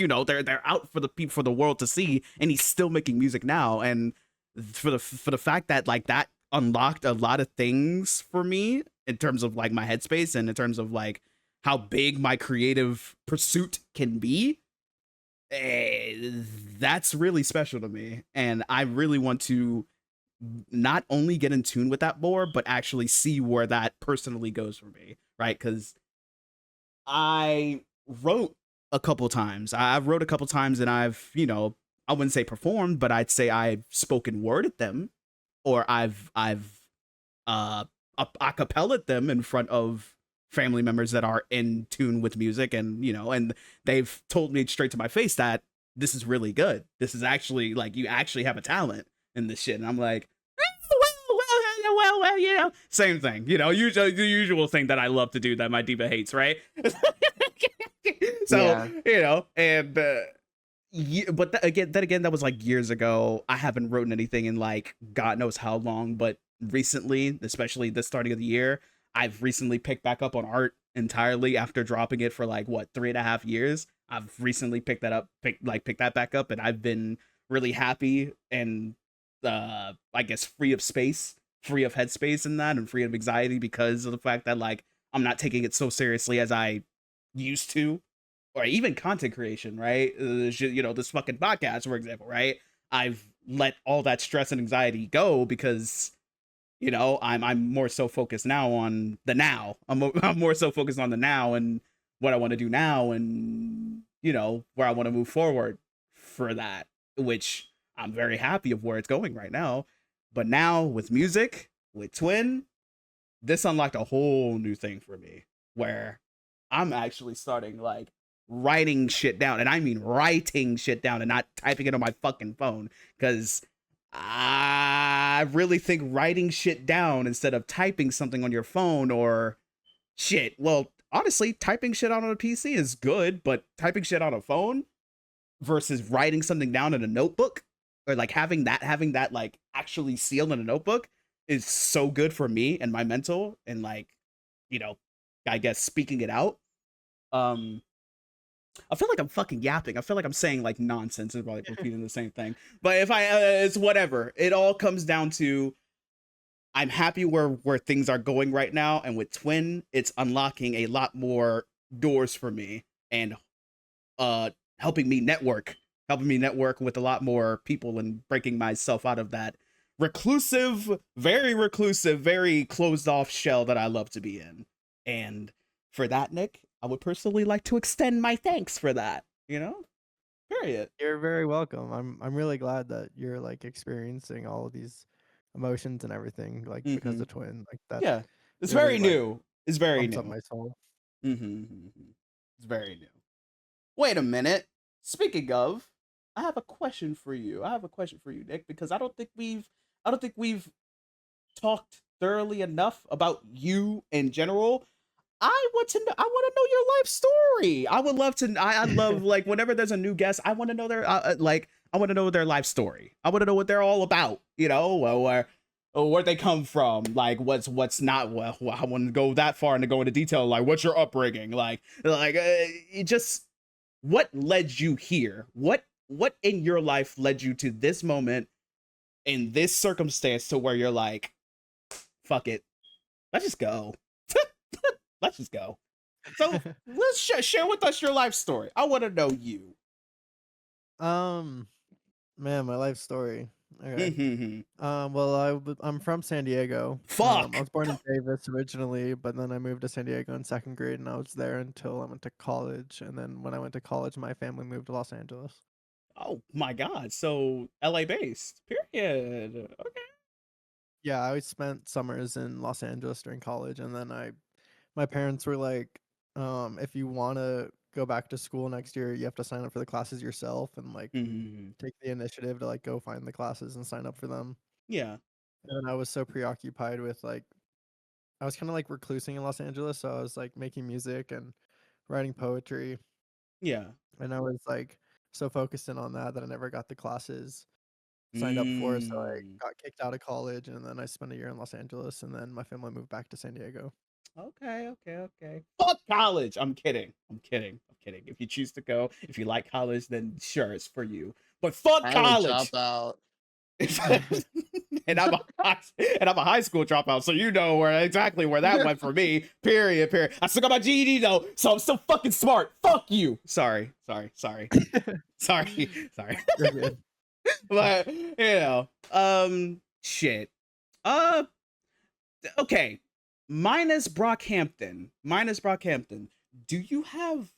out for the people, for the world to see, and he's still making music now. And for the fact that like that unlocked a lot of things for me in terms of like my headspace and in terms of like how big my creative pursuit can be, that's really special to me. And I really want to not only get in tune with that more, but actually see where that personally goes for me, right? Because I wrote a couple times. I've wrote a couple times, and I've, you know, I wouldn't say performed, but I'd say I've spoken worded them, or I've acapella'd them in front of family members that are in tune with music, and you know, and they've told me straight to my face that this is really good. This is actually like, you actually have a talent in this shit. And I'm like, well, you know, same thing, you know, the usual thing that I love to do that my diva hates, right? So, yeah. You know, and but again, that was like years ago. I haven't written anything in like God knows how long, but recently, especially the starting of the year, I've recently picked back up on art entirely after dropping it for like what, 3.5 years. I've recently picked that back up, and I've been really happy and I guess free of headspace in that, and free of anxiety, because of the fact that like I'm not taking it so seriously as I used to, or even content creation, right? You know, this fucking podcast, for example, right? I've let all that stress and anxiety go because, you know, I'm more so focused now on the now. I'm more so focused on the now and what I want to do now, and you know, where I want to move forward for that, which I'm very happy of where it's going right now. But now with music, with Twin, this unlocked a whole new thing for me, where I'm actually starting like writing shit down, and I mean writing shit down and not typing it on my fucking phone, because I really think writing shit down instead of typing something on your phone or shit. Well, honestly, typing shit out on a PC is good, but typing shit on a phone versus writing something down in a notebook or like having that like actually sealed in a notebook is so good for me and my mental and like, you know, I guess speaking it out. I feel like I'm fucking yapping. I feel like I'm saying like nonsense and like repeating the same thing. But if I, it's whatever. It all comes down to I'm happy where things are going right now, and with Twin, it's unlocking a lot more doors for me and helping me network with a lot more people and breaking myself out of that reclusive, very closed off shell that I love to be in. And for that, Nick, I would personally like to extend my thanks for that, you know? Period. You're very welcome. I'm really glad that you're like experiencing all of these emotions and everything, like because of Twin. Like that. Yeah. It's really, very new. It's very new. Up my soul. It's very new. Wait a minute. Speaking of, I have a question for you. Nick, because I don't think we've talked thoroughly enough about you in general. I want to know your life story. I would love to. I love like whenever there's a new guest, I want to know their I want to know their life story. I want to know what they're all about. You know, where they come from. Like what's not. Well, I want to go that far and to go into detail. Like what's your upbringing? Like it just what led you here? What in your life led you to this moment in this circumstance to where you're like, fuck it, let's just go. Let's just go. So let's share with us your life story. I want to know you. Man, my life story. Okay. Well, I'm from San Diego. Fuck. I was born in Davis originally, but then I moved to San Diego in second grade, and I was there until I went to college. And then when I went to college, my family moved to Los Angeles. Oh my God! So LA based. Period. Okay. Yeah, I always spent summers in Los Angeles during college, and then my parents were like, if you want to go back to school next year, you have to sign up for the classes yourself and like take the initiative to like go find the classes and sign up for them. Yeah. And I was so preoccupied with like, I was kind of like reclusing in Los Angeles. So I was like making music and writing poetry. Yeah. And I was like so focused in on that I never got the classes signed up for. So I got kicked out of college, and then I spent a year in Los Angeles, and then my family moved back to San Diego. Okay. Fuck college. I'm kidding. If you choose to go, if you like college, then sure, it's for you. But fuck college. Drop out. and I'm a high school dropout, so you know exactly where that went for me. Period. I still got my GED though, so I'm still fucking smart. Fuck you. Sorry. You're good. But you know, shit. Okay. Minus Brockhampton. Do you have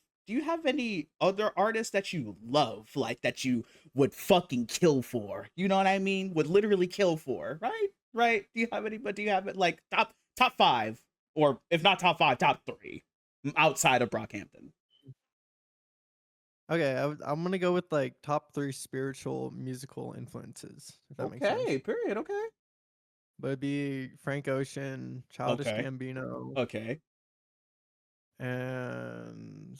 any other artists that you love, like that you would fucking kill for? You know what I mean? Would literally kill for, right? Do you have anybody? Do you have it like top 5, or if not top 5, top 3 outside of Brockhampton? Okay, I'm gonna go with like top 3 spiritual musical influences, if that makes sense. Okay, period. Okay. But it'd be Frank Ocean, Childish Gambino. Okay. And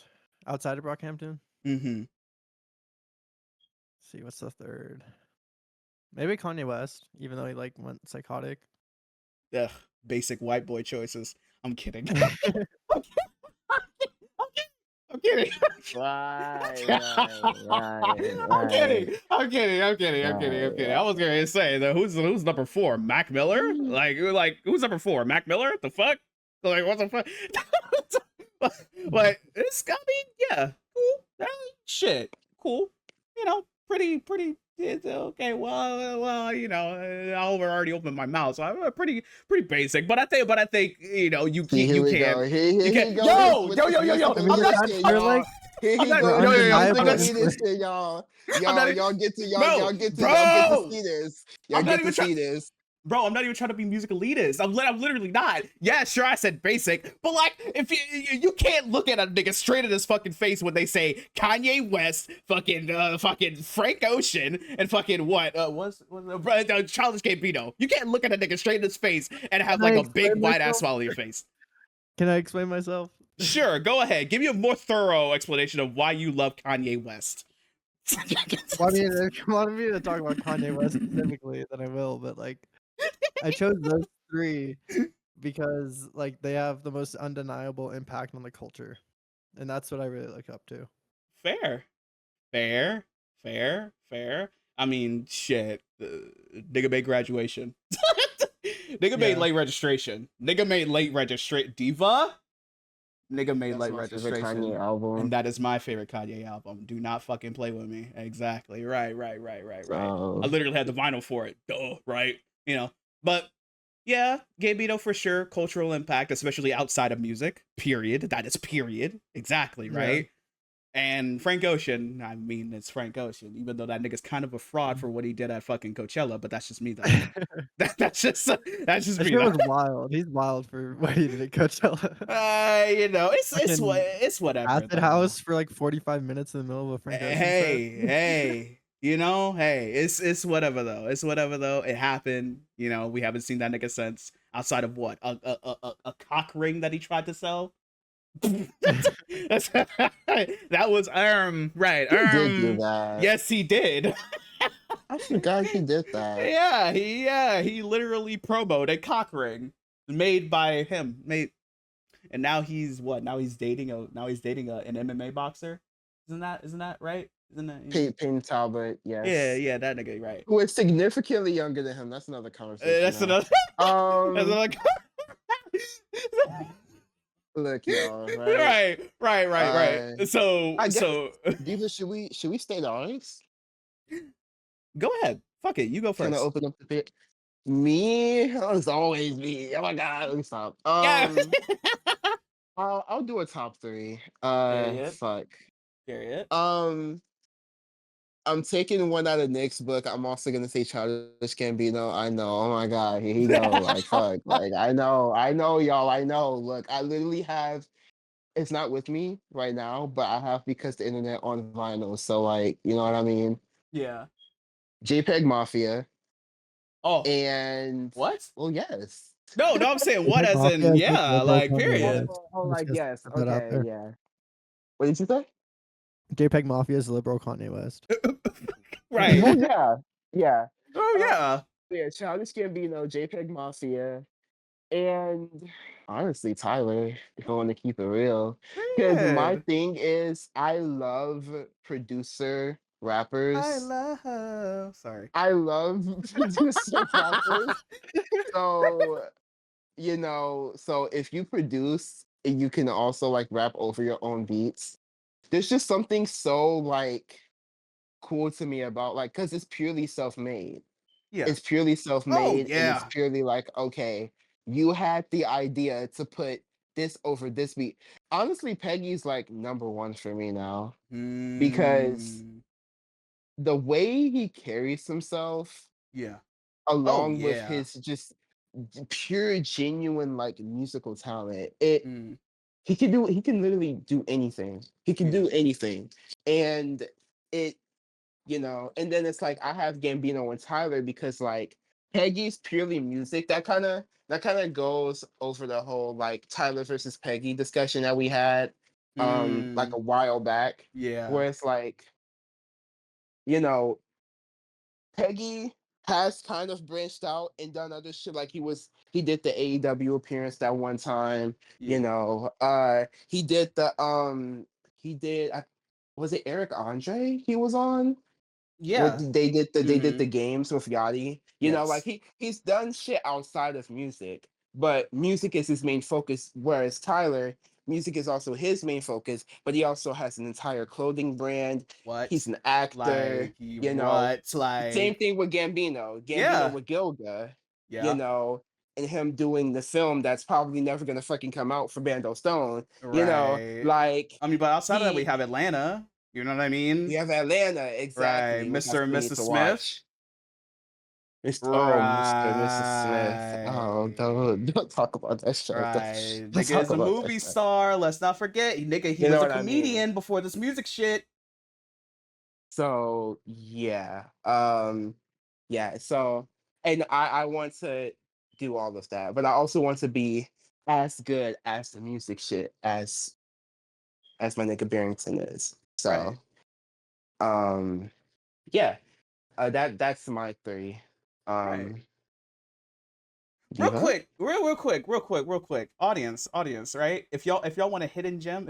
outside of Brockhampton? Let's see, what's the third? Maybe Kanye West, even though he like went psychotic. Ugh, basic white boy choices. I'm kidding. I'm kidding. Right. I'm kidding. I was gonna say that who's number 4? Mac Miller? Like who's number 4? Mac Miller? The fuck? Like what the fuck? But it's I mean, yeah, cool. Shit, cool. You know, pretty. It's okay. Well, you know, I already opened my mouth, so I'm pretty basic. But I think you know you can't. Yo. I'm not see this shit, y'all. Y'all get to see this. Bro, I'm not even trying to be music elitist. I'm literally not. Yeah, sure, I said basic, but like, if you can't look at a nigga straight in his fucking face when they say Kanye West, fucking Frank Ocean, and fucking what's Childish Gambino. You can't look at a nigga straight in his face and have like a big white ass smile on your face. Can I explain myself? Sure, go ahead. Give me a more thorough explanation of why you love Kanye West. Well, I mean, if you wanted me to talk about Kanye West specifically, then I will. But like, I chose those three because like they have the most undeniable impact on the culture, and that's what I really look up to. Fair. I mean, shit. Nigga made graduation. Nigga made late registration. Nigga made late registration. Diva. Nigga made late registration. Kanye album. And that is my favorite Kanye album. Do not fucking play with me. Exactly. Right. I literally had the vinyl for it. Duh. Right. You know. But yeah, Gambino for sure. Cultural impact, especially outside of music. Period. That is period. Exactly. Right. And Frank Ocean, I mean, it's Frank Ocean, even though that nigga's kind of a fraud for what he did at fucking Coachella, but that's just me, though. that's just me. That was wild. He's wild for what he did at Coachella. You know, it's whatever. Acid House for like 45 minutes in the middle of a Frank Ocean set. Hey, you know, it's whatever though. It's whatever though. It happened. You know, we haven't seen that nigga since. Outside of what a cock ring that he tried to sell. that was right. He did do that. Yes, he did. I forgot he did that. He literally promoted a cock ring made by him. And now he's what? Now he's dating an MMA boxer. Isn't that right? Isn't that Peyton Talbot? Yes. Yeah, that nigga, right? Who is significantly younger than him. That's another conversation. That's another. Look, y'all. Right. So, Diva, should we state ours? Go ahead. Fuck it. You go first. Can I open up the pit? Me? It's always me. Oh my god. Let me stop. I'll do a top three. Fuck. Period. I'm taking one out of Nick's book. I'm also gonna say Childish Gambino. I know. Oh my god, here he go. Like fuck. Like I know, y'all. I know. Look, I literally have. It's not with me right now, but I have because the internet on vinyl. So like, you know what I mean? Yeah. JPEG Mafia. Oh. And what? Well, yes. No, I'm saying what as in like period. Oh, like yes. Okay, yeah. What did you say? JPEG Mafia is liberal Kanye West. Right. Well, yeah. Oh yeah. Yeah, Childish Gambino, JPEG Mafia, and honestly, Tyler, if I want to keep it real. Because my thing is, I love producer rappers. I love producer rappers. So, you know, so if you produce, you can also like rap over your own beats. There's just something so like cool to me about like because it's purely self-made. Yeah. It's purely self-made. And it's purely like, okay, you had the idea to put this over this beat. Honestly, Peggy's like number one for me now. Because the way he carries himself. Yeah. Along with his just pure genuine like musical talent. He can literally do anything. He can do anything. And it, you know, and then it's like I have Gambino and Tyler because like Peggy's purely music. That kind of goes over the whole like Tyler versus Peggy discussion that we had like a while back. Yeah. Where it's like, you know, Peggy has kind of branched out and done other shit. Like he did the AEW appearance that one time. You know, he did was it Eric Andre he was on? Yeah. They did the games with Yachty. You know, like he's done shit outside of music, but music is his main focus. Whereas Tyler, music is also his main focus, but he also has an entire clothing brand. He's an actor. Like, you know, like same thing with Gambino. With Gilga. Yeah. You know, and him doing the film that's probably never gonna fucking come out for Bando Stone. Right. You know, like I mean, but outside of that, we have Atlanta. You know what I mean? We have Atlanta, exactly. Right, Mr. and Mrs. Smith. Mr. and Mrs. Smith. Oh, don't talk about that show. Right. Let's Nigga talk is a about that movie show. star. Let's not forget. Nigga, he You was know a what I mean? comedian before this music shit. So yeah. Yeah, so and I want to do all of that, but I also want to be as good as the music shit as my nigga Barrington is. So Right. yeah. That's my 3. Right. Diva? Real quick. Audience, right? If y'all want a hidden gem,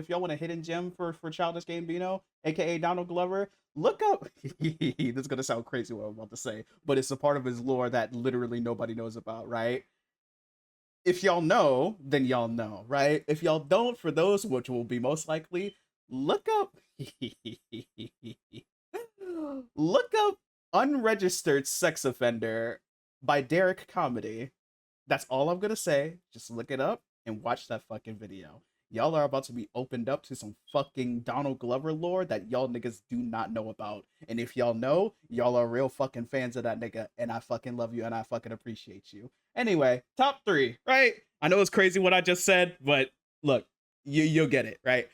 for Childish Gambino, aka Donald Glover, look up. This is gonna sound crazy what I'm about to say, but it's a part of his lore that literally nobody knows about, right? If y'all know, then y'all know, right? If y'all don't, for those which will be most likely, look up look up Unregistered Sex Offender by Derek Comedy. That's all I'm gonna say. Just look it up and watch that fucking video. Y'all are about to be opened up to some fucking Donald Glover lore that y'all niggas do not know about. And if y'all know, y'all are real fucking fans of that nigga. And I fucking love you and I fucking appreciate you. Anyway, top 3, right? I know it's crazy what I just said, but look, you'll get it, right?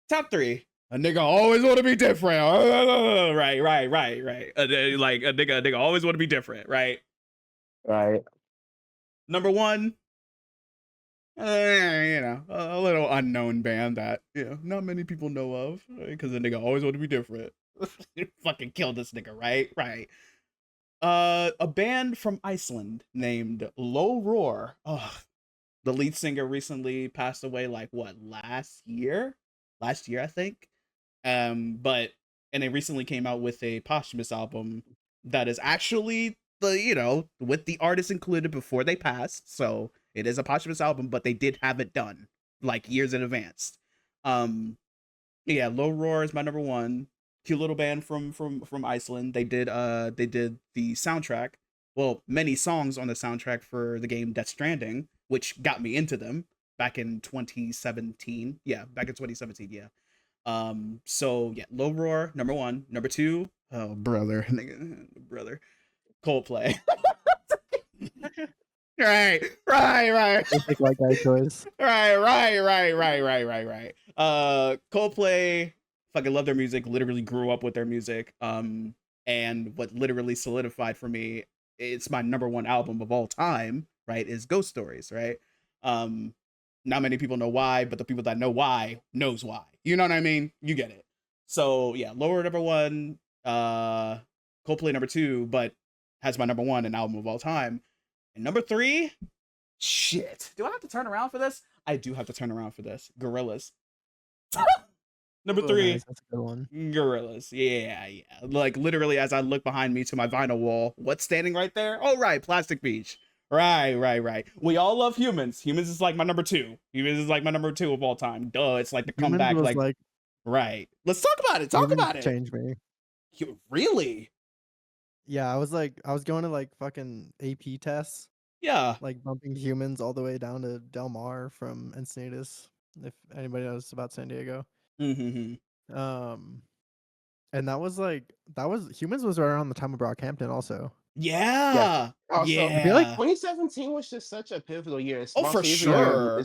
Top 3. A nigga always want to be different. Right. Like a nigga always want to be different, right? Right. Number 1, a little unknown band that not many people know of, because the nigga always want to be different. Fucking kill this nigga, right. A band from Iceland named Low Roar. The lead singer recently passed away, like what, last year I think. But they recently came out with a posthumous album that is actually with the artists included before they passed. So it is a posthumous album, but they did have it done like years in advance. Yeah, Low Roar is my number 1. Cute little band from Iceland. They did the soundtrack. Well, many songs on the soundtrack for the game Death Stranding, which got me into them back in 2017. Yeah, back in 2017. Yeah. So yeah, Low Roar, number 1. Number 2, oh brother, Coldplay. Right. Basic white guy choice. Right. Coldplay, fucking love their music. Literally grew up with their music. And what literally solidified for me, it's my number 1 album of all time, right, is Ghost Stories, right? Not many people know why, but the people that know why knows why. You know what I mean? You get it. So yeah, Lower number 1, Coldplay number 2, but has my number 1 an album of all time. And number 3, shit. Do I have to turn around for this? I do have to turn around for this. Gorillaz. Number 3, nice. That's a good one. Gorillaz. Yeah. Like literally, as I look behind me to my vinyl wall, what's standing right there? Oh, right, Plastic Beach. Right. We all love Humans. Humans is like my number 2. Humans is like my number 2 of all time. Duh, it's like the comeback. Like, right. Let's talk about it. Talk about it. Changed me. Really? Yeah, I was going to like fucking AP tests. Yeah. Like bumping Humans all the way down to Del Mar from Encinitas, if anybody knows about San Diego. Mm-hmm. And that was Humans was right around the time of Brockhampton also. Yeah. Also, I feel like 2017 was just such a pivotal year. It's for sure.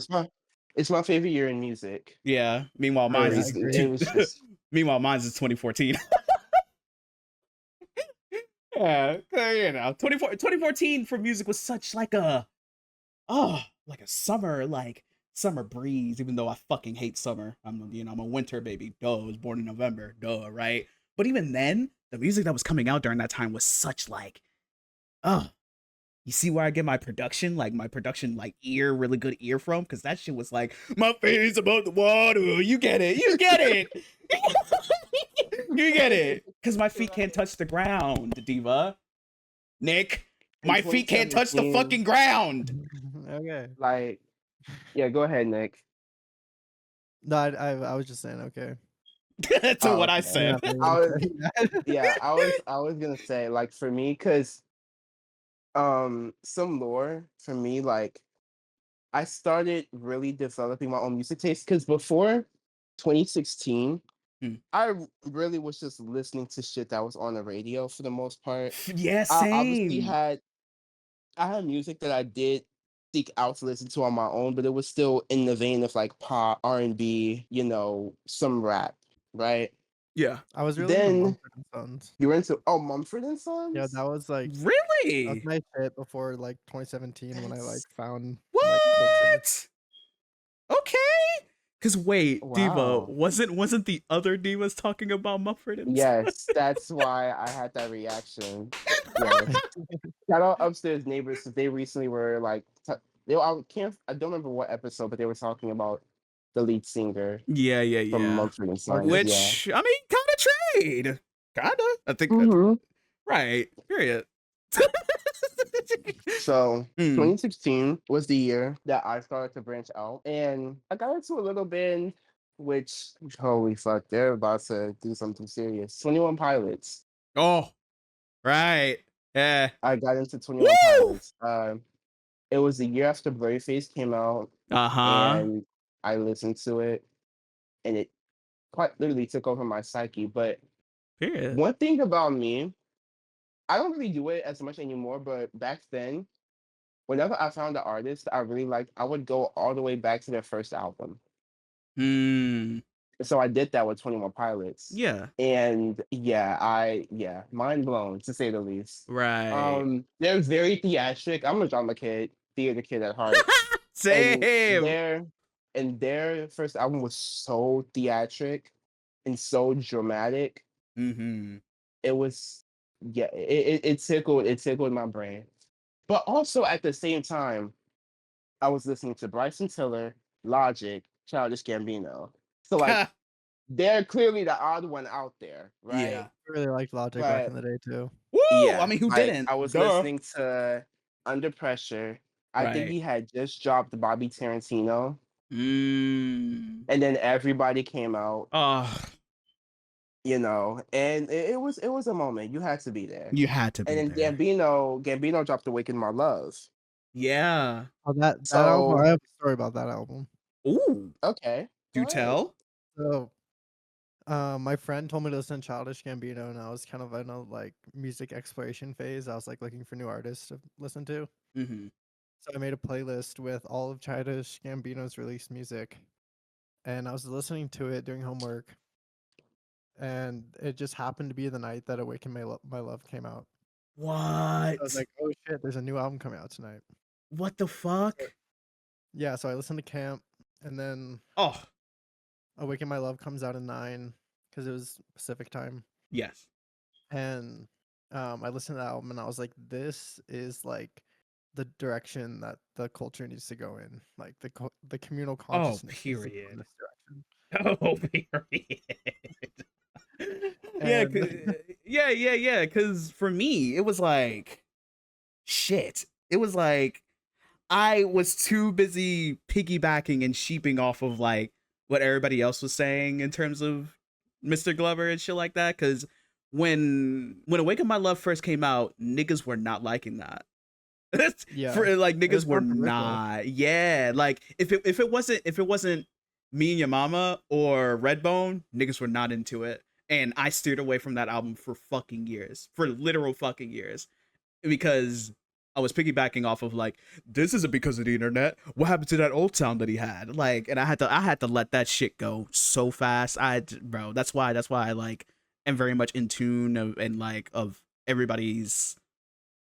It's my favorite year in music. Yeah. Meanwhile, mine's Meanwhile, mine's is 2014. Yeah, 2014 for music was such like a summer breeze, even though I fucking hate summer. I'm a winter baby. Duh, I was born in November. Duh, right? But even then, the music that was coming out during that time was such like, you see where I get my production like ear, really good ear from? Because that shit was like, my face above the water. You get it. You get it. Because my feet can't touch the ground, Diva. Nick, my feet can't touch the fucking ground. Okay. Like, yeah, go ahead, Nick. No, I was just saying okay. To what I said. I was gonna say, like, for me, because some lore for me, like, I started really developing my own music taste because before 2016 I really was just listening to shit that was on the radio for the most part. Yeah, same. I obviously had had music that I did seek out to listen to on my own, but it was still in the vein of like pop, R&B, some rap, right? Yeah. I was really into Then Mumford and Sons. you were into Mumford and Yeah, Sons? that was Really? my hit before like 2017 when I like found What? like culture. Okay. Cause wait, Diva, Wow. wasn't the other divas talking about Mumford and Sons? Yes, that's why I had that reaction. Yes. Shout out Upstairs Neighbors, because they recently were like, I don't remember what episode, but they were talking about the lead singer Yeah. from Mumford and Sons. Which, I mean, kind of trade. Kinda. I think. Right. Period. So 2016 was the year that I started to branch out, and I got into a little band, which holy fuck, they're about to do something serious. 21 Pilots. Oh, right. Yeah. I got into 21 Pilots. It was the year after Blurryface came out, and I listened to it, and it quite literally took over my psyche. But one thing about me, I don't really do it as much anymore, but back then, whenever I found an artist that I really liked, I would go all the way back to their first album. So I did that with 21 Pilots. Yeah. And mind blown to say the least. Right. They're very theatric. I'm a drama kid, theater kid at heart. Same. And their first album was so theatric and so dramatic. It was it tickled my brain. But also at the same time, I was listening to Bryson Tiller, Logic, Childish Gambino. So like they're clearly the odd one out there, right? Yeah. I really liked Logic back in the day too. Woo! Yeah, I mean, who like, didn't? I was listening to Under Pressure. I think Right. he had just dropped Bobby Tarantino. And then Everybody came out. And it was a moment. You had to be there. You had to be And then there. Gambino dropped Awaken My Love. Yeah. Oh, that album. I have a story about that album. Ooh. Okay. Do tell. So, my friend told me to listen to Childish Gambino, and I was kind of in a like music exploration phase. I was like looking for new artists to listen to. So I made a playlist with all of Childish Gambino's released music, and I was listening to it doing homework. And it just happened to be the night that Awaken My Love came out. What? I was like, oh shit, there's a new album coming out tonight. What the fuck? Yeah, so I listened to Camp, and then Awaken My Love comes out at 9 because it was Pacific time. Yes. And I listened to the album, and I was like, this is like the direction that the culture needs to go in, like the communal consciousness. Oh, period. In this direction. Oh, period. Yeah. Because for me, it was like, shit. It was like I was too busy piggybacking and sheeping off of like what everybody else was saying in terms of Mr. Glover and shit like that. Because when Awaken My Love first came out, niggas were not liking that. Yeah, niggas were not. Yeah, like if it wasn't Me and Your Mama or Redbone, niggas were not into it. And I steered away from that album for fucking years, for literal fucking years, because I was piggybacking off of like, this isn't because of the internet. What happened to that old sound that he had? Like, and I had to let that shit go so fast. That's why I like am very much in tune of everybody's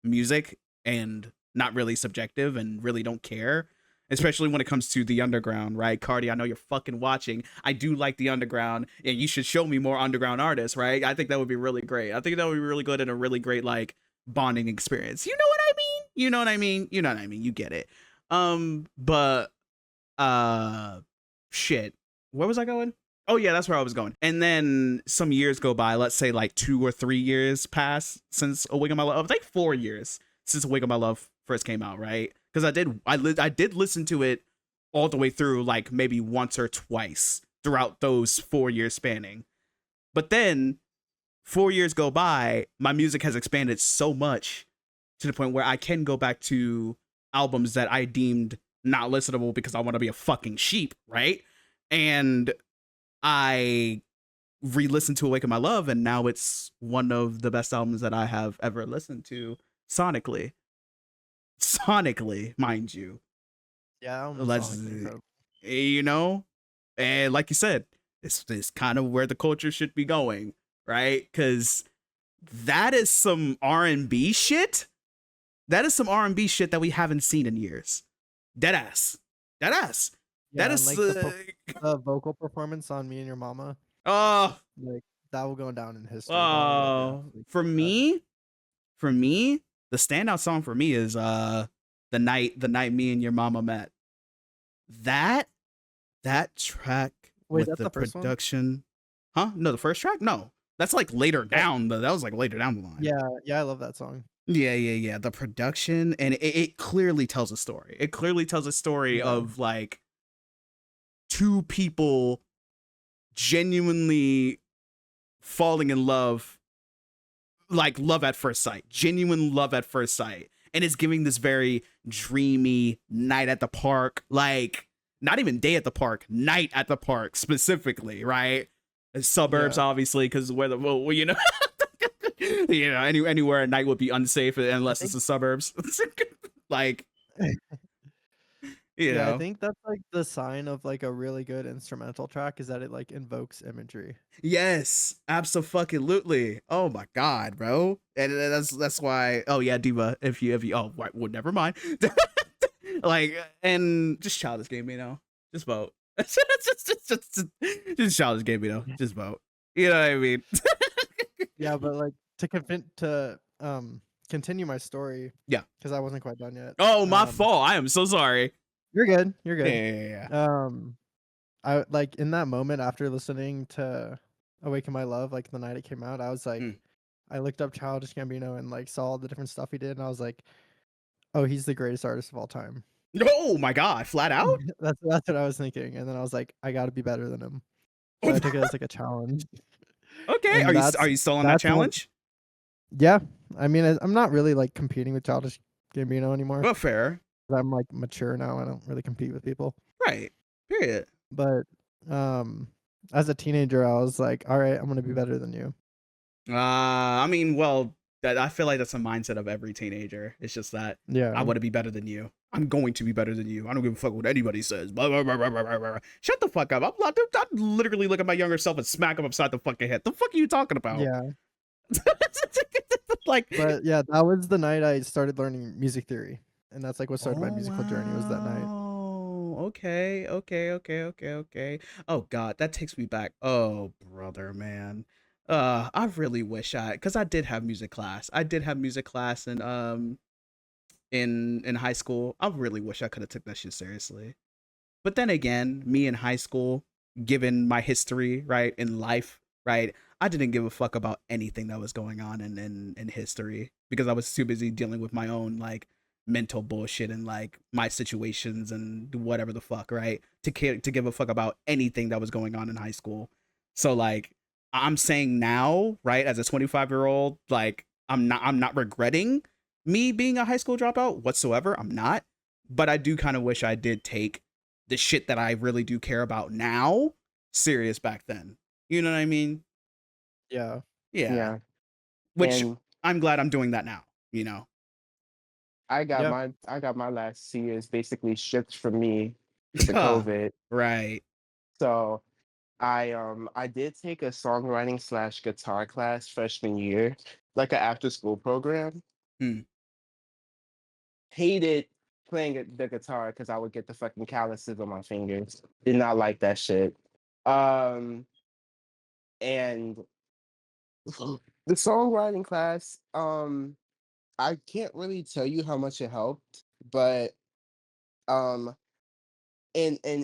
music and not really subjective and really don't care. Especially when it comes to the underground, right? Cardi, I know you're fucking watching. I do like the underground, and you should show me more underground artists, right? I think that would be really great. I think that would be really good and a really great, like, bonding experience. You know what I mean? You know what I mean? You know what I mean? You get it. Shit. Where was I going? Oh, yeah, that's where I was going. And then some years go by. Let's say, like, 2 or 3 years pass since Awaken My Love. Like, 4 years since Awaken My Love first came out, right? Because I did listen to it all the way through, like maybe once or twice throughout those 4 years spanning. But then 4 years go by, my music has expanded so much to the point where I can go back to albums that I deemed not listenable because I want to be a fucking sheep, right? And I re-listened to Awaken My Love, and now it's one of the best albums that I have ever listened to sonically. sonically, mind you. Yeah, Let's, you know, and like you said, it's kind of where the culture should be going, right? Because that is some R&B shit. That is some R&B shit that we haven't seen in years. Deadass. Yeah, That is like the vocal performance on Me and Your Mama. Oh, like that will go down in history. For me, the standout song for me is the night Me and Your Mama met. That track with the production. Huh? No, the first track? No. That's like later down. That was like later down the line. Yeah, I love that song. Yeah. The production, and it clearly tells a story. It clearly tells a story of like two people genuinely falling in love, like love at first sight, genuine love at first sight. And it's giving this very dreamy night at the park, like not even day at the park, night at the park specifically, right? Suburbs, obviously, because where the, well, you know, you know, anywhere at night would be unsafe unless it's the suburbs. Like, you know. I think that's like the sign of like a really good instrumental track is that it like invokes imagery. Yes, absolutely. Oh my god, bro. And that's why. Oh yeah, Diva. If you oh well, never mind. Like, and just Childish Gambino, just vote. just Childish Gambino, just vote. You know what I mean? Yeah, but like to continue my story. Yeah, because I wasn't quite done yet. Oh, my fault. I am so sorry. You're good. Yeah. I like in that moment after listening to Awaken My Love, like the night it came out, I was like, I looked up Childish Gambino and like saw all the different stuff he did, and I was like, oh, he's the greatest artist of all time. Oh my god, flat out? That's what I was thinking, and then I was like, I got to be better than him. So I took it as like a challenge. Okay, are you still on that challenge? Yeah, I mean, I'm not really like competing with Childish Gambino anymore. Well, fair. I'm like mature now. I don't really compete with people. Right. Period. But as a teenager, I was like, all right, I'm gonna be better than you. I mean, well, that I feel like that's a mindset of every teenager. It's just that I want to be better than you. I'm going to be better than you. I don't give a fuck what anybody says. Blah, blah, blah, blah, blah, blah. Shut the fuck up. I'm literally look at my younger self and smack him upside the fucking head. The fuck are you talking about? Yeah. Like, but yeah, that was the night I started learning music theory, and that's like what started my musical journey. Was that night? Oh, okay. Oh god, that takes me back. Oh brother, man. I really wish because I did have music class. In high school. I really wish I could have took that shit seriously. But then again, me in high school, given my history, right, in life, right, I didn't give a fuck about anything that was going on in history because I was too busy dealing with my own like mental bullshit and like my situations and whatever the fuck, right? To give a fuck about anything that was going on in high school. So like I'm saying now, right, as a 25-year-old, like I'm not regretting me being a high school dropout whatsoever. I'm not. But I do kind of wish I did take the shit that I really do care about now serious back then. You know what I mean? Yeah. Which I'm glad I'm doing that now, you know. I got my last 2 years basically stripped from me to COVID. Right. So I did take a songwriting / guitar class freshman year, like an after school program. Hated playing the guitar because I would get the fucking calluses on my fingers. Did not like that shit. And the songwriting class, I can't really tell you how much it helped, but in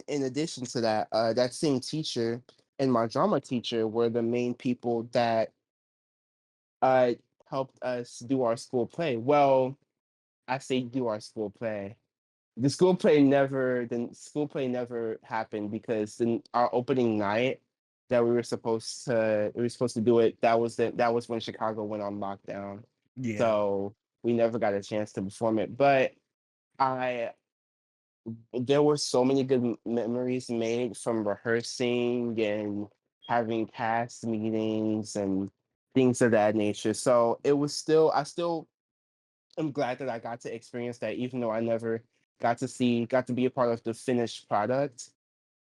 addition to that, that same teacher and my drama teacher were the main people that helped us do our school play. Well, I say do our school play. The school play never happened because our opening night that we were supposed to do it. That was when Chicago went on lockdown. Yeah. So we never got a chance to perform it. But there were so many good memories made from rehearsing and having cast meetings and things of that nature. So it was still I'm glad that I got to experience that, even though I never got to be a part of the finished product.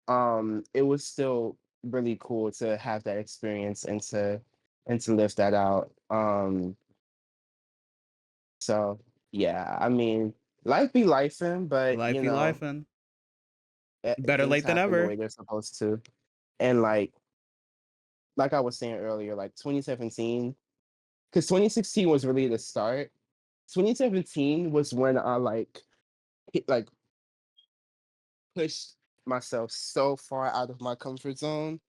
It was still really cool to have that experience and to live that out. So yeah, I mean, life be lifing, but Life be lifing. Better things late than happen the ever. way they're supposed to. And like I was saying earlier, like 2017, because 2016 was really the start. 2017 was when I like pushed myself so far out of my comfort zone.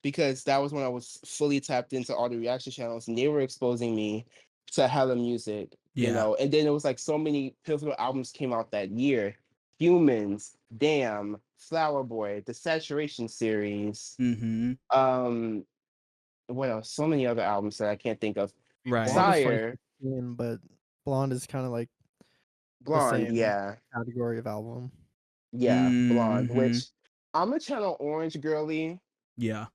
Because that was when I was fully tapped into all the reaction channels, and they were exposing me to hella music, you know. And then it was like so many pivotal albums came out that year. Humans, Damn, Flower Boy, the Saturation series. What else? So many other albums that I can't think of. Right. Sire, but Blonde is kind of like Blonde, the same yeah, category of album. yeah, Blonde. Which I'm a Channel Orange girly. Yeah.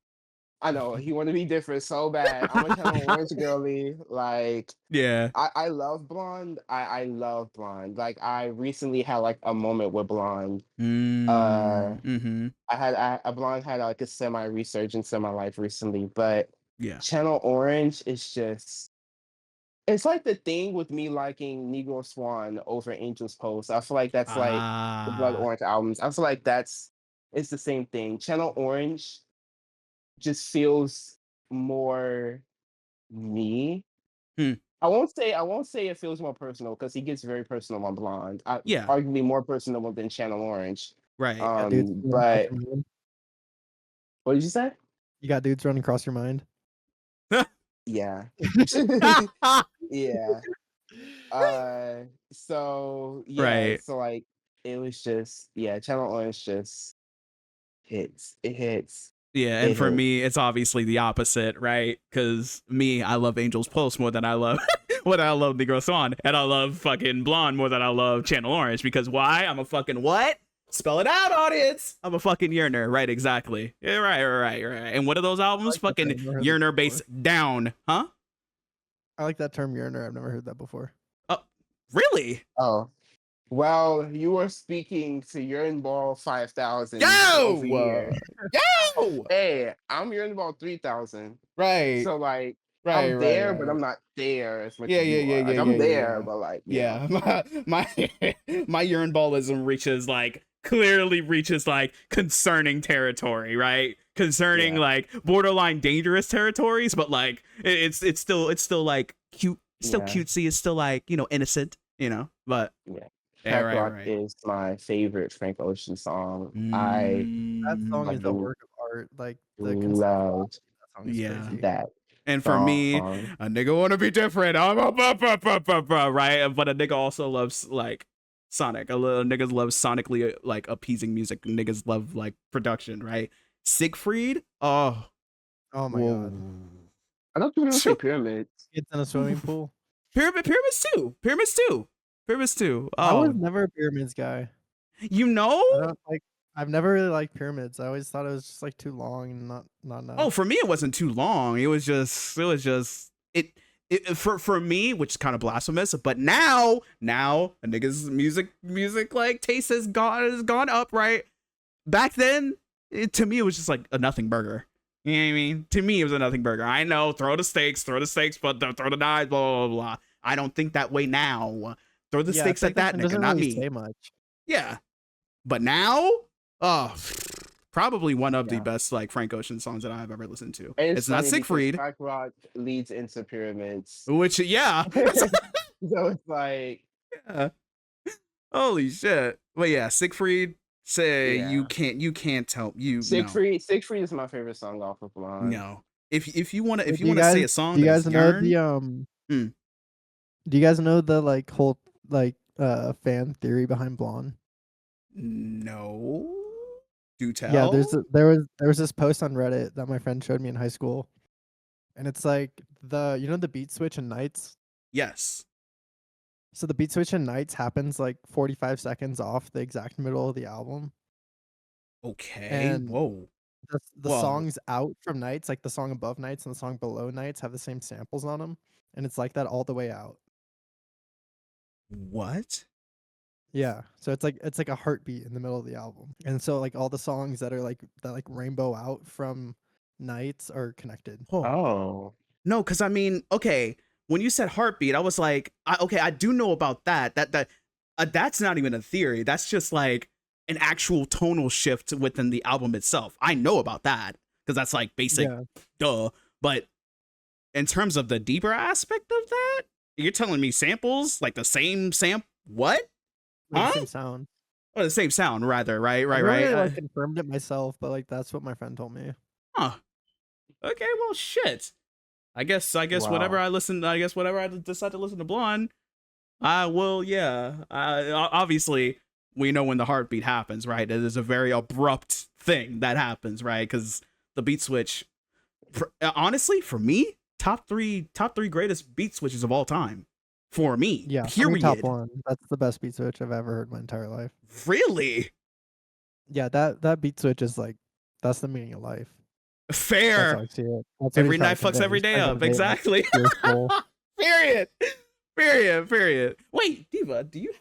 I know he want to be different so bad. I'm a Channel Orange girly. Like, yeah, I love Blonde. I love Blonde. Like, I recently had like a moment with Blonde. I Blonde had like a semi resurgence in my life recently, but yeah, Channel Orange is just. It's like the thing with me liking Negro Swan over Angel's Post. I feel like that's like the Blood Orange albums. I feel like it's the same thing. Channel Orange just feels more me. I won't say it feels more personal, because he gets very personal on Blonde. Arguably more personal than Channel Orange. Right. But what did you say? You got dudes running across your mind? Yeah. Yeah. So yeah, right. so like it was just, yeah, Channel Orange just hits. It hits. Yeah, and for me, it's obviously the opposite, right? Because me, I love Angel's Post more than I love Negro Swan, and I love fucking Blonde more than I love Channel Orange. Because why? I'm a fucking what? Spell it out, audience. I'm a fucking yearner, right? Exactly. Yeah, right. And what are those albums? Like fucking yearner bass down, huh? I like that term yearner. I've never heard that before. Oh, really? Oh, well, you were speaking to Urine Ball 5000. Yo! Yo! Hey, I'm Urine Ball 3000. Right. So like, I'm there, but I'm not there as much as you are. Like, I'm there, but like, my urine ballism clearly reaches like concerning territory, right? Concerning like borderline dangerous territories, but like it's still like cute, still cutesy. It's still like, you know, innocent, you know. But Crack Rock is my favorite Frank Ocean song. That song is a work of art. Like the love that. And for me, a nigga wanna be different. Right? But a nigga also loves like Sonic. Niggas love sonically like appeasing music. Niggas love like production, right? Siegfried. Oh my god. I don't think say Pyramids. It's in a swimming pool. Pyramids too. I was never a Pyramids guy. You know? I've never really liked Pyramids. I always thought it was just like too long and not enough. Oh, for me it wasn't too long. It was just for me, which is kind of blasphemous, but now a nigga's music like taste has gone up, right? Back then, to me it was just like a nothing burger. You know what I mean? To me it was a nothing burger. I know, throw the steaks, but throw the knives, blah blah blah. I don't think that way now. Throw the steaks at that nigga, not really me. Say much. Yeah, but now, probably one of the best like Frank Ocean songs that I've ever listened to. It's not Siegfried. Crack Rock leads into Pyramids, which so it's like, holy shit. But yeah, Siegfried. You can't tell you. Siegfried is my favorite song off of Blonde. No, if you want to say a song, do you guys know Yarn, do you guys know the like whole like fan theory behind Blonde? No. Do tell. Yeah, there was this post on Reddit that my friend showed me in high school, and it's like the beat switch in Nights. Yes. So the beat switch in Nights happens like 45 seconds off the exact middle of the album. Okay. And whoa. The songs out from Nights, like the song above Nights and the song below Nights, have the same samples on them, and it's like that all the way out. What? Yeah, so it's like a heartbeat in the middle of the album, and so like all the songs that rainbow out from Nights are connected. Oh. No, because I mean, okay, when you said heartbeat, I was like, I do know about that. That's not even a theory. That's just like an actual tonal shift within the album itself. I know about that because that's like basic, duh. But in terms of the deeper aspect of that, you're telling me samples like the same what? The same sound. Oh, the same sound, rather. Right. I really, like, confirmed it myself, but like that's what my friend told me. Huh. Okay. Well, shit. I guess wow. Whenever I decide to listen to Blonde, I will. Yeah. Obviously, we know when the heartbeat happens, right? It is a very abrupt thing that happens, right? Because the beat switch, honestly, for me, top three greatest beat switches of all time. For me, yeah, period. Top one. That's the best beat switch I've ever heard my entire life. Really? Yeah, that beat switch is like, that's the meaning of life. Fair. That's how I see it. Every night fucks every day up. Exactly. Period. Wait, Diva, do you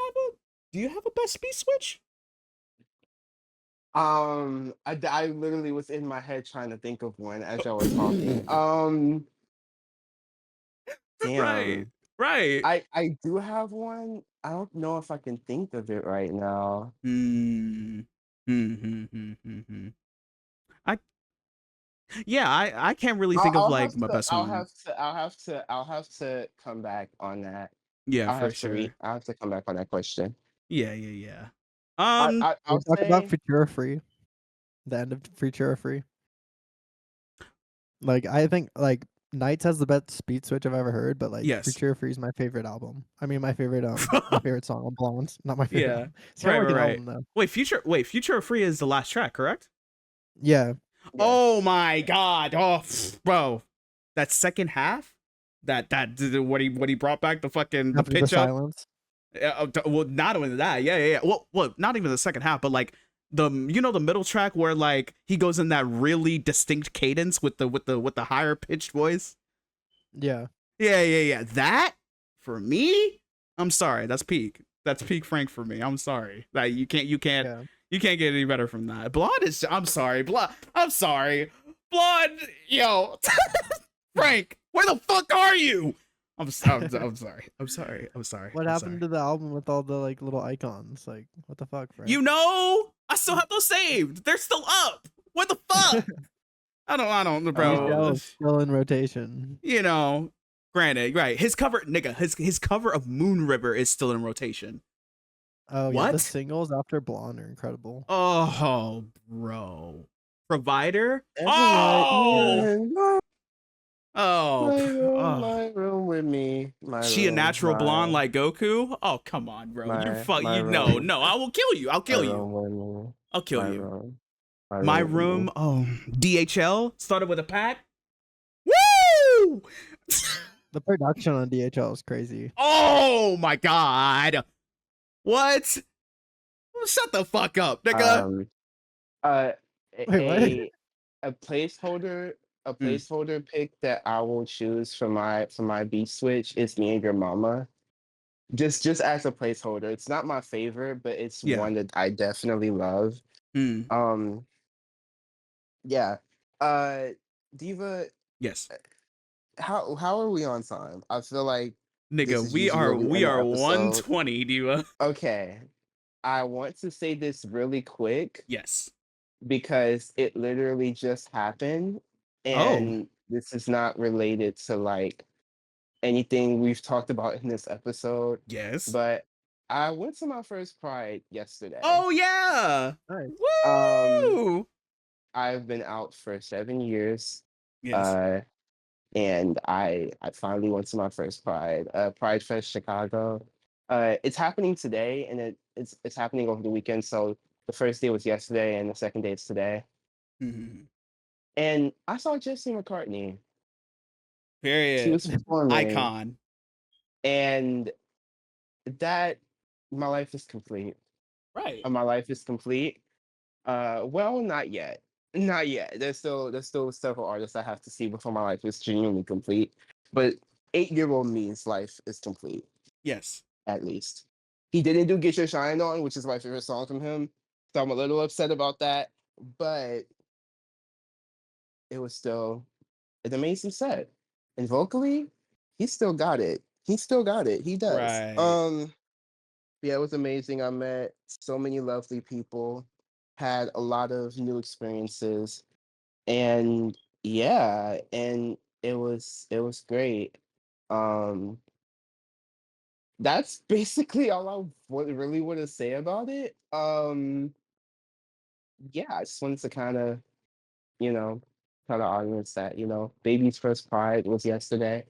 have a best beat switch? I literally was in my head trying to think of one as y'all were talking. Damn. Right. I do have one. I don't know if I can think of it right now. I can't really think of like my best one. I'll have to come back on that. Yeah, for sure. I'll have to come back on that question. Yeah. I'll talk about Futura Free. The end of Futura Free. Like, I think like Nights has the best beat switch I've ever heard, but like Futura Free is my favorite album. I mean, my favorite my favorite song on Blonde, not my favorite. Yeah, it's right. Album, though. Wait, Futura Free is the last track, correct? Yeah. Oh my god! Oh, bro, that second half, that what he brought back the fucking the pitch up. Silence. Well, not only that, yeah. Well, not even the second half, but like the middle track where like he goes in that really distinct cadence with the higher pitched voice. Yeah. That for me, I'm sorry, that's peak Frank for me. I'm sorry that you can't get any better from that. Blonde is, I'm sorry, Blonde, yo, Frank, where the fuck are you? I'm sorry. What happened to the album with all the like little icons? Like, what the fuck, Frank? I still have those saved. They're still up. What the fuck? I don't, bro. Still in rotation. Granted, right? His cover, nigga, his cover of Moon River is still in rotation. Oh, what? Yeah, the singles after Blonde are incredible. Oh, bro. Provider? My room with me. She a natural blonde like Goku? Oh, come on, bro. You're fucking. No. I will kill you. I'll kill you. My room. Oh, DHL started with a pack. Woo! The production on DHL is crazy. Oh my god. What? Shut the fuck up, nigga. A placeholder pick that I will choose for my beat switch is Me and Your Mama. Just as a placeholder. It's not my favorite, but it's one that I definitely love. Yeah. Diva. Yes. How are we on time? I feel like nigga, we are 120, Diva. Okay. I want to say this really quick. Yes. Because it literally just happened. And this is not related to like anything we've talked about in this episode. Yes. But I went to my first Pride yesterday. Oh yeah. Nice. Woo! I've been out for 7 years. Yes. And I finally went to my first Pride. Pride Fest Chicago. It's happening today, and it's happening over the weekend. So the first day was yesterday, and the second day is today. Mm-hmm. And I saw Jesse McCartney. Period. She was performing. Icon. And that, my life is complete. Right. My life is complete. Well, not yet. Not yet. There's still several artists I have to see before my life is genuinely complete. But 8-year-old me's life is complete. Yes. at least. He didn't do Get Your Shine On, which is my favorite song from him. So I'm a little upset about that. But it was still an amazing set. And vocally, he still got it. He still got it. He does. Right. Yeah, it was amazing. I met so many lovely people, had a lot of new experiences, and yeah, and it was great. Um, that's basically all I really want to say about it. Yeah, I just wanted to you know, tell the audience that, baby's first pride was yesterday.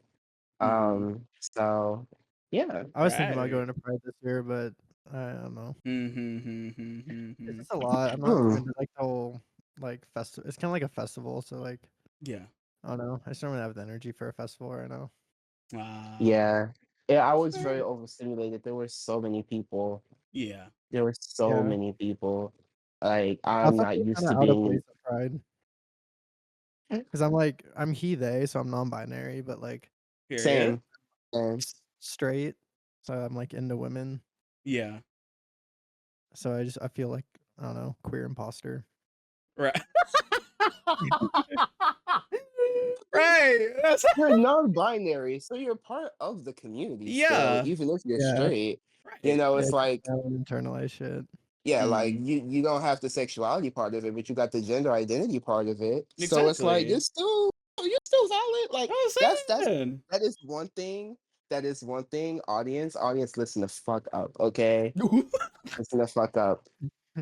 So yeah. I was thinking about Right. going to Pride this year, but I don't know. It's just a Yeah. lot. I'm not really into like the whole like festival. It's kind of like a festival, so like I don't know. I just don't really have the energy for a festival right now. Wow. Yeah. Yeah, I was very overstimulated. There were so many people. Yeah. There were so Yeah. many people. Like, I I'm thought not they were used kinda to out of being. place at Pride. Because I'm he, they, so I'm non-binary, but like Period. Same. straight, so I'm like into women. Yeah. So I feel like, I don't know, queer imposter. Right. Right. That's You're non-binary, so you're part of the community still, even if you're Yeah. straight. right. It's Yeah, just like, that internalized shit. yeah, like you don't have the sexuality part of it, but you got the gender identity part of it. So it's like Exactly. you're still valid. Like I was saying. that is one thing. That is one thing. Audience, listen the fuck up, okay? Listen the fuck up.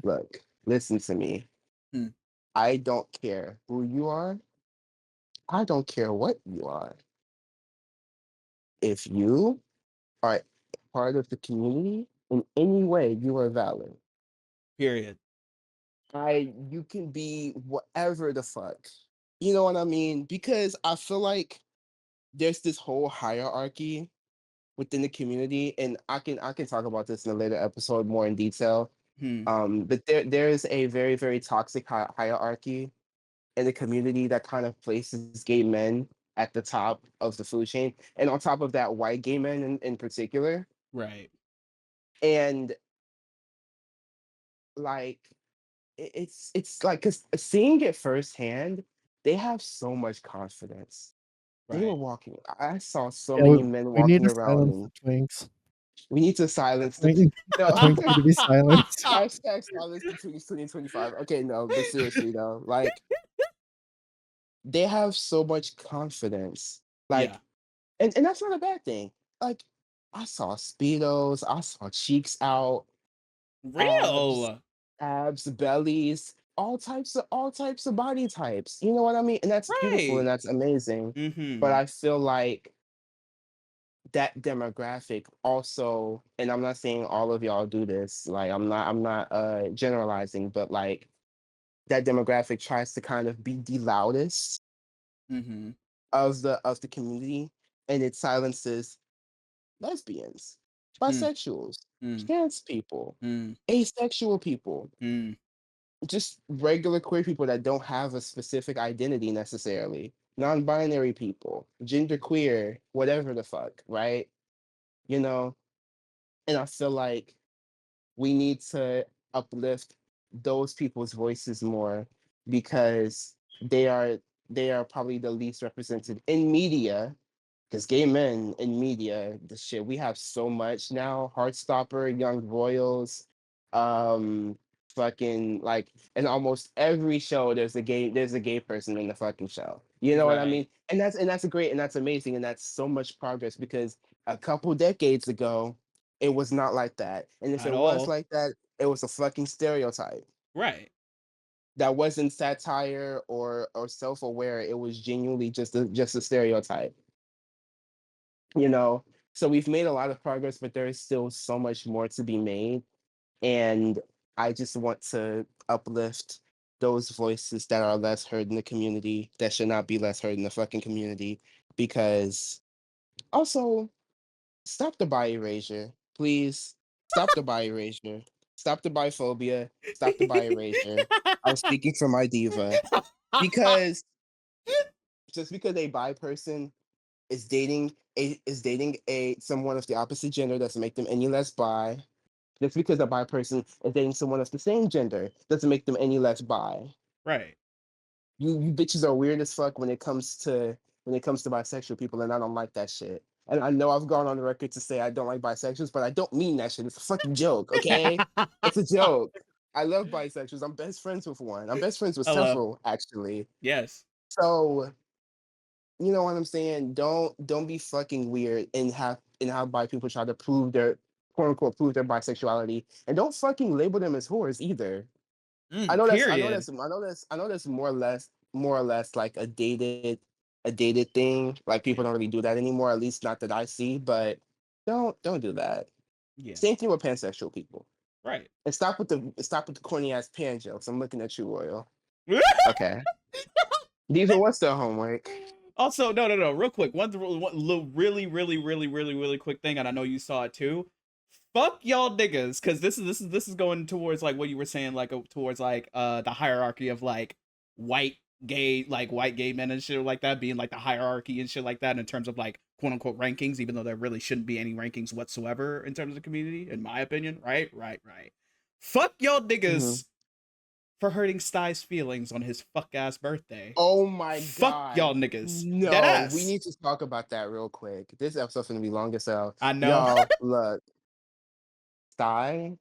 Look, listen to me. Hmm. I don't care who you are. I don't care what you are. If you are part of the community in any way, you are valid. Period. You can be whatever the fuck. You know what I mean? Because I feel like there's this whole hierarchy within the community, and I can talk about this in a later episode more in detail. But there's a very, very toxic hierarchy in the community that kind of places gay men at the top of the food chain, and on top of that, white gay men in particular. Right. And like it's like, because seeing it firsthand, they have so much confidence. They were walking. I saw so Yeah, many men we need walking to around, silence and the twinks. we need to silence the Twink, no. twinks need to be silenced. Hashtag silence the twinks 2025. Okay, no, but seriously though, like they have so much confidence. Like, and that's not a bad thing. Like, I saw speedos, I saw cheeks out, Real. abs, bellies, all types of body types. You know what I mean? And that's beautiful and that's amazing. But I feel like that demographic also, and I'm not saying all of y'all do this, like I'm not generalizing, but like that demographic tries to kind of be the loudest of the community, and it silences lesbians, bisexuals, trans people, asexual people, just regular queer people that don't have a specific identity necessarily, non-binary people, genderqueer, whatever the fuck, right? You know, and I feel like we need to uplift those people's voices more, because they are probably the least represented in media. Because gay men in media, the shit, we have so much now. Heartstopper, Young Royals, fucking like in almost every show there's a gay person in the fucking show. You know what I mean? And that's great, and that's amazing, and that's so much progress, because a couple decades ago it was not like that. And if it was like that, it was a fucking stereotype. Right. That wasn't satire or self-aware. It was genuinely just a stereotype. You know, so we've made a lot of progress, but there is still so much more to be made. And I just want to uplift those voices that are less heard in the community, that should not be less heard in the fucking community. Because also, stop the bi erasure, please. Stop the bi erasure. Stop the biphobia. Stop the bi erasure. I'm speaking for my diva. Because just because a bi person is dating someone of the opposite gender doesn't make them any less bi. Just because a bi person is dating someone of the same gender doesn't make them any less bi. Right. You bitches are weird as fuck when it comes to bisexual people, and I don't like that shit. And I know I've gone on the record to say I don't like bisexuals, but I don't mean that shit. It's a fucking joke, okay? It's a joke. I love bisexuals. I'm best friends with one. I'm best friends with several, actually. Yes. So, you know what I'm saying? Don't be fucking weird and have bi people try to prove their quote unquote prove their bisexuality, and don't fucking label them as whores either. I know that's more or less like a dated thing. Like people don't really do that anymore, at least not that I see. But don't do that. Yeah. Same thing with pansexual people. Right. And stop with the corny ass pan jokes. I'm looking at you, Royal. Okay. Diva, what's the homework? Also, no. Real quick, one really quick thing, and I know you saw it too. Fuck y'all niggas, because this is going towards like what you were saying, like towards like the hierarchy of like white gay men and shit like that being like the hierarchy and shit like that in terms of like quote unquote rankings, even though there really shouldn't be any rankings whatsoever in terms of the community, in my opinion. Right. Fuck y'all niggas for hurting Stai's feelings on his fuck ass birthday. Oh my god. Fuck y'all niggas. No, Deadass. we need to talk about that real quick. This episode's gonna be long as hell. I know. Y'all, look. Stai,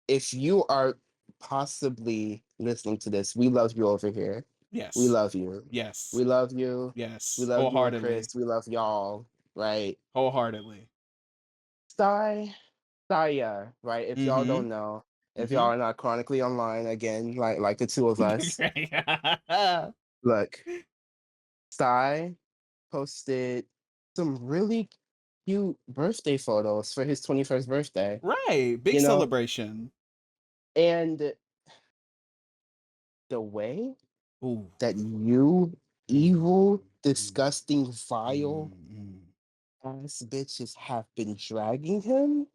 if you are possibly listening to this, we love you over here. Yes. We love you. Yes. We love you. Yes. We love you, wholeheartedly. Chris. We love y'all. Right. Wholeheartedly. Saya, right? If y'all don't know, if y'all are not chronically online again, like the two of us, look, Stai posted some really cute birthday photos for his 21st birthday. Right. Big celebration. And the way that you evil, disgusting, vile ass bitches have been dragging him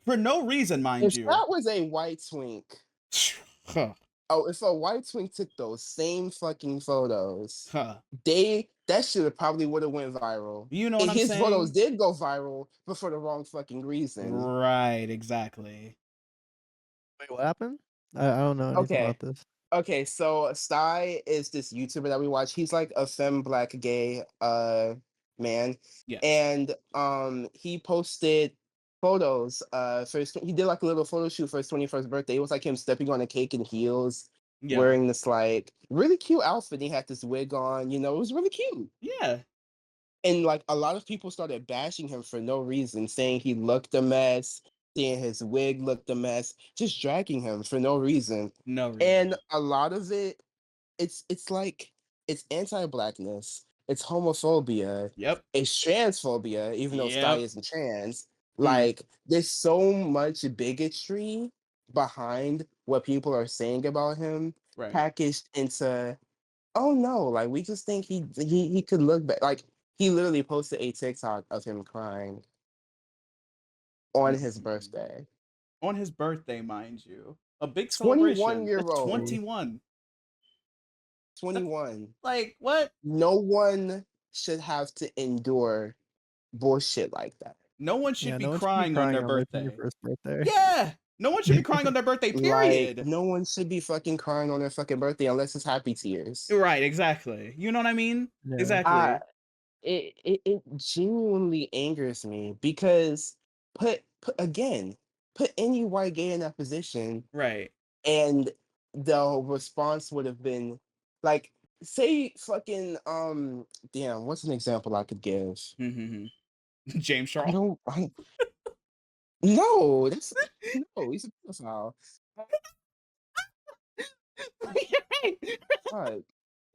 for no reson, mind you. If that was a white twink, if a white twink took those same fucking photos, that shit probably would have went viral. You know what I'm saying? His photos did go viral, but for the wrong fucking reason. Right, exactly. Wait, what happened? I don't know anything about this. Okay, so Stai is this YouTuber that we watch. He's like a femme black gay man. Yes. And he posted photos he did like a little photo shoot for his 21st birthday. It was like him stepping on a cake in heels, wearing this like really cute outfit. He had this wig on, it was really cute. Yeah. And like a lot of people started bashing him for no reason, saying he looked a mess, saying his wig looked a mess, just dragging him for no reason. No reason. And a lot of it, it's like it's anti-blackness, it's homophobia, it's transphobia, even though Stai isn't trans. Like there's so much bigotry behind what people are saying about him, packaged into, oh no, like we just think he could look back. Like he literally posted a TikTok of him crying on his birthday. On his birthday, mind you. A big celebration. 21-year-old. 21. 21. Like, what? No one should have to endure bullshit like that. No one should be crying on their birthday. Your first birthday. Yeah. No one should be crying on their birthday, period. Like, no one should be fucking crying on their fucking birthday unless it's happy tears. Right, exactly. You know what I mean? Yeah. Exactly. It genuinely angers me because put any white gay in that position. Right. And the response would have been like, say fucking damn, what's an example I could give? James Charles. No, he's a pedophile.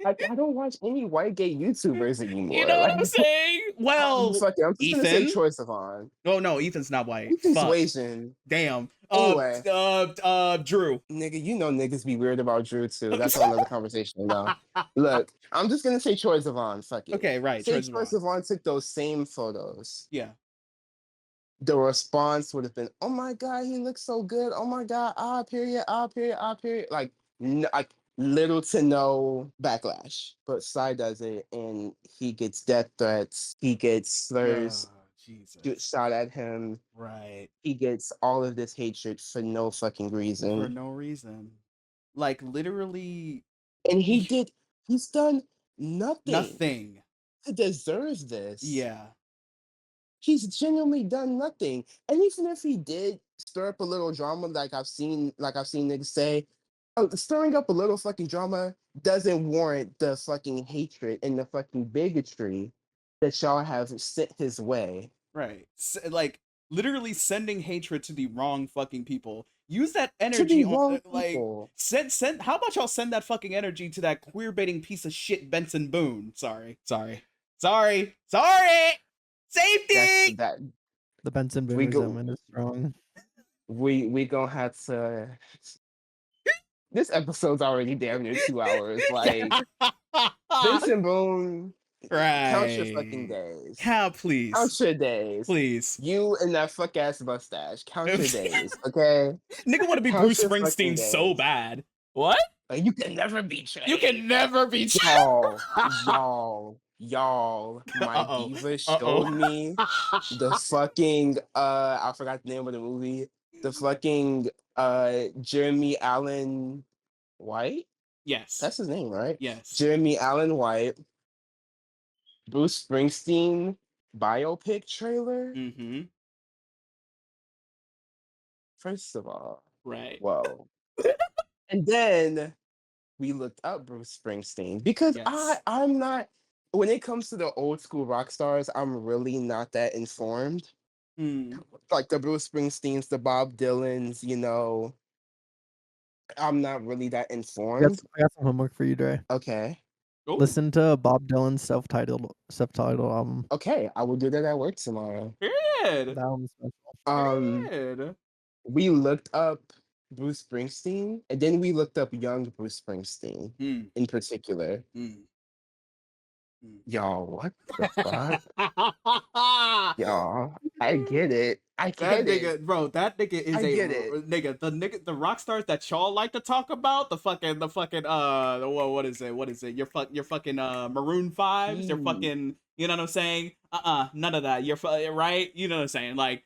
I don't watch any white gay YouTubers anymore. You know what I'm saying? Well, I'm just Ethan? gonna say Troye Sivan. Oh no, Ethan's not white. Ethan's Asian. Damn. Anyway, Drew. Nigga, niggas be weird about Drew too. That's another conversation though. Look, I'm just gonna say Troye Sivan. Fuck it. Okay, right. Say Troye Sivan took those same photos. Yeah. The response would have been, "Oh my god, he looks so good. Oh my god, period, period, period." Like, no, little to no backlash. But Psy does it, and he gets death threats. He gets slurs shot at him. Right. He gets all of this hatred for no fucking reason. For no reason. Like, literally. And he's done nothing to deserve this. Yeah. He's genuinely done nothing. And even if he did stir up a little drama, like I've seen niggas say, stirring up a little fucking drama doesn't warrant the fucking hatred and the fucking bigotry that y'all have sent his way. Right. Like, literally sending hatred to the wrong fucking people. Use that energy on, like, send. How about y'all send that fucking energy to that queer baiting piece of shit Benson Boone? Sorry. Safety. The Benson Boone resentment is strong. We gonna have to. This episode's already damn near 2 hours. Like, Benson Boone. Right. Count your fucking days. Please. Count your days. Please. You and that fuck ass mustache. Count your days, okay? Nigga want to be Bruce Springsteen so bad. What? You can never be changed. You can never be changed. Y'all. My diva showed me the fucking I forgot the name of the movie. The fucking Jeremy Allen White? Yes. That's his name, right? Yes. Jeremy Allen White. Bruce Springsteen biopic trailer. Mm-hmm. First of all, right. Whoa. And then we looked up Bruce Springsteen because I'm not. When it comes to the old school rock stars, I'm really not that informed. Like the Bruce Springsteens, the Bob Dylans, you know. I'm not really that informed. I got some homework for you, Dre. Okay. Ooh. Listen to Bob Dylan's self-titled album. Okay, I will do that at work tomorrow. Period. That one's special. Period. We looked up Bruce Springsteen, and then we looked up young Bruce Springsteen in particular. Y'all, what the fuck? Y'all, I get it. I get it. Bro, that nigga is the rock stars that y'all like to talk about. The fucking what is it? Your fucking Maroon 5s. Your fucking, you know what I'm saying? None of that. You're right. You know what I'm saying? Like,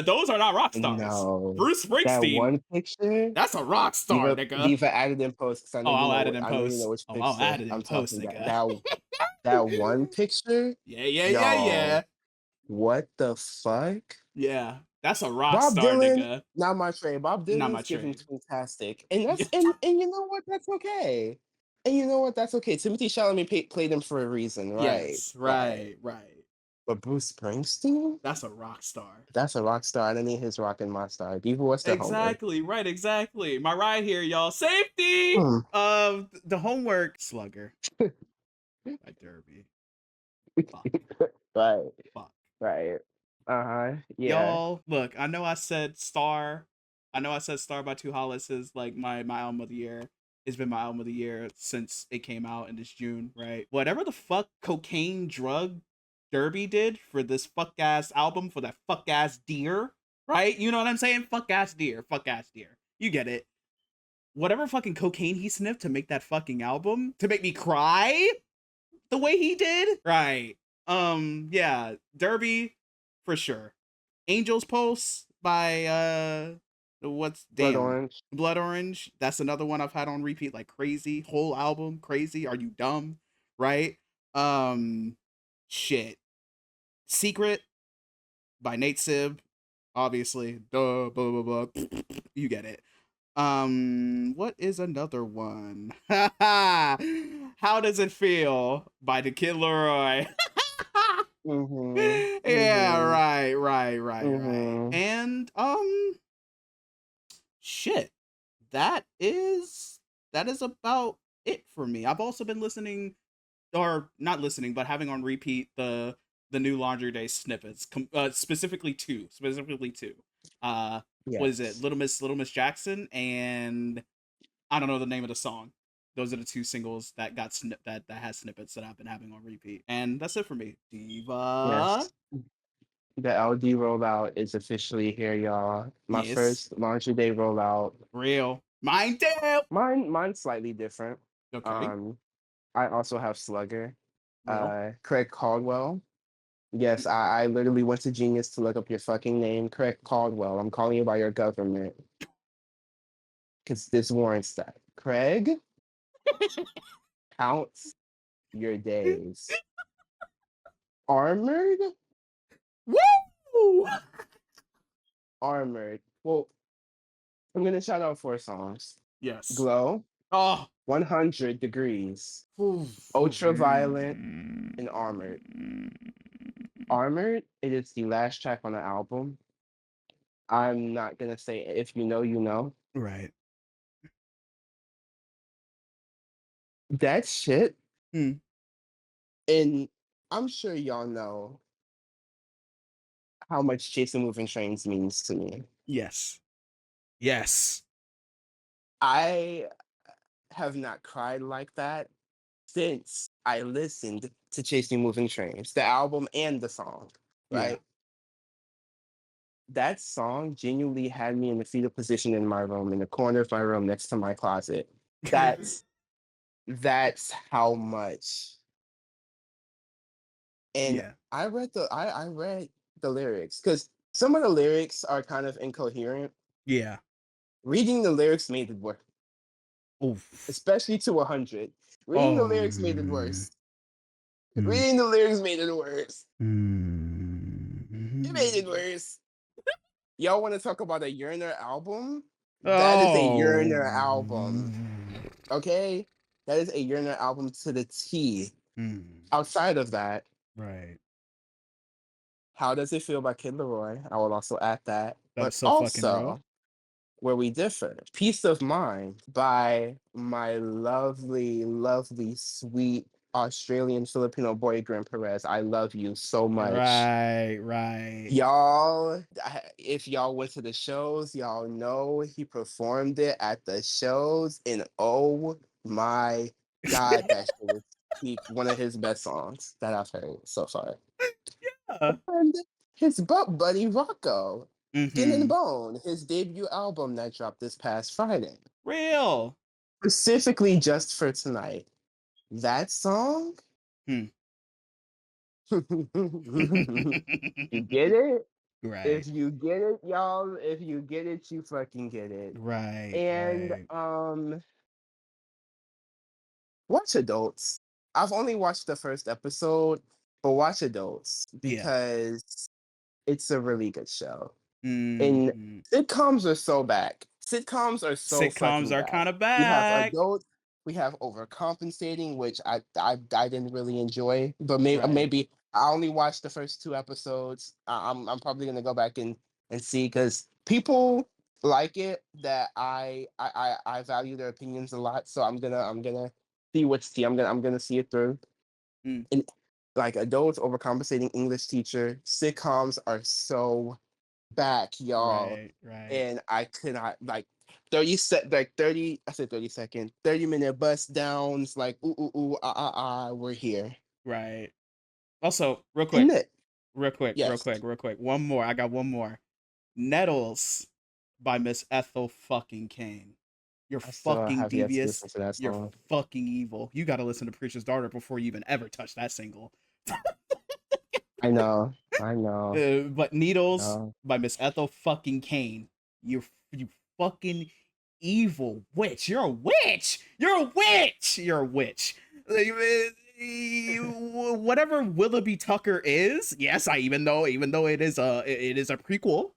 those are not rock stars. No. Bruce Springsteen. That one picture. That's a rock star, nigga. Diva added in post. I'll add it in post. I'll add it in post, nigga. That one picture. Yeah. What the fuck? Yeah, that's a rock star, nigga. Not my trade. Bob Dylan's giving fantastic, and that's and you know what? That's okay. And you know what? That's okay. Timothy Chalamet played him for a reason, right? Yes, right. But Bruce Springsteen? That's a rock star. That's a rock star. I need his rock and my star. Diva, what's the homework? Exactly. My ride here, y'all. Safety of the homework. Slugger. By Derby. Fuck. Right. Yeah. Y'all, look, I know I said Star by Two Hollis is like my album of the year. It's been my album of the year since it came out in this June, right? Whatever the fuck cocaine drug Derby did for this fuck ass album for that fuck ass deer, right? You know what I'm saying? Fuck ass deer. You get it. Whatever fucking cocaine he sniffed to make that fucking album, to make me cry the way he did, right? Yeah, Derby for sure. Angel's Pulse by Blood Orange. That's another one I've had on repeat like crazy. Whole album crazy. Are you dumb? Right? Shit. Secret by Nate Sibb, obviously. Duh, blah blah blah. You get it. What is another one? How Does It Feel by The Kid Laroi. Yeah, right. And shit. That is about it for me. I've also been listening, or not listening, but having on repeat the new Laundry Day snippets, specifically two. What is it? Little Miss Jackson, and I don't know the name of the song. Those are the two singles that got that has snippets that I've been having on repeat, and that's it for me. Diva. Yes. The LD rollout is officially here, y'all. My first Laundry Day rollout. Real. Mine too. Mine's slightly different. Okay. I also have Slugger. Well. Craig Caldwell. Yes, I literally went to Genius to look up your fucking name, Craig Caldwell. I'm calling you by your government. Because this warrants that. Craig counts your days. Armored? Woo! Armored. Well, I'm going to shout out 4 songs. Yes. Glow. Oh. 100 Degrees. Ultraviolet and Armored. Armored, it is the last track on the album. I'm not going to say if you know, you know. Right. That shit. And I'm sure y'all know how much Chasing Moving Trains means to me. Yes. I have not cried like that since I listened to Chasing Moving Trains, the album and the song, right? Yeah. That song genuinely had me in the fetal position in my room, in the corner of my room next to my closet. That's how much. And I read the lyrics because some of the lyrics are kind of incoherent. Yeah. Reading the lyrics made it worse. Oof. Especially to 100. Reading the lyrics made it worse. Reading the lyrics made it worse. It made it worse. Y'all want to talk about a yearner album? That is a yearner album. Okay? That is a yearner album to the T. Outside of that, right. How Does It Feel by Kid Laroi? I will also add that. That's but so also, fucking real. Where we differ, Peace of Mind by my lovely, lovely, sweet Australian Filipino boy, Graham Perez. I love you so much. Right. Y'all, if y'all went to the shows, y'all know he performed it at the shows, and oh my God, that shit was one of his best songs that I've heard so far. Yeah. And his butt buddy Rocco. Skin and Bone, his debut album that dropped this past Friday. Real. Specifically just for tonight. That song? You get it? Right. If you get it, y'all, if you get it, you fucking get it. Right. And watch Adults. I've only watched the first episode, but watch Adults because it's a really good show. And sitcoms are so back. Sitcoms are kind of back. We have Adults. We have Overcompensating, which I didn't really enjoy, but maybe I only watched the first 2 episodes. I'm probably gonna go back and see because people like it. That I value their opinions a lot, so I'm gonna see what's tea. I'm gonna see it through. And like Adults, Overcompensating, English Teacher, sitcoms are so back, y'all. Right. And I could not 30 minute bust downs, like we're here. Right. Also, real quick. Yes. Real quick. One more. I got one more. Nettles by Miss Ethel fucking Kane. You're fucking devious. You're fucking evil. You gotta listen to Preacher's Daughter before you even ever touch that single. I know. But Needles by Miss Ethel fucking Kane. You fucking evil witch. You're a witch. Whatever Willoughby Tucker is, yes, even though it is a prequel.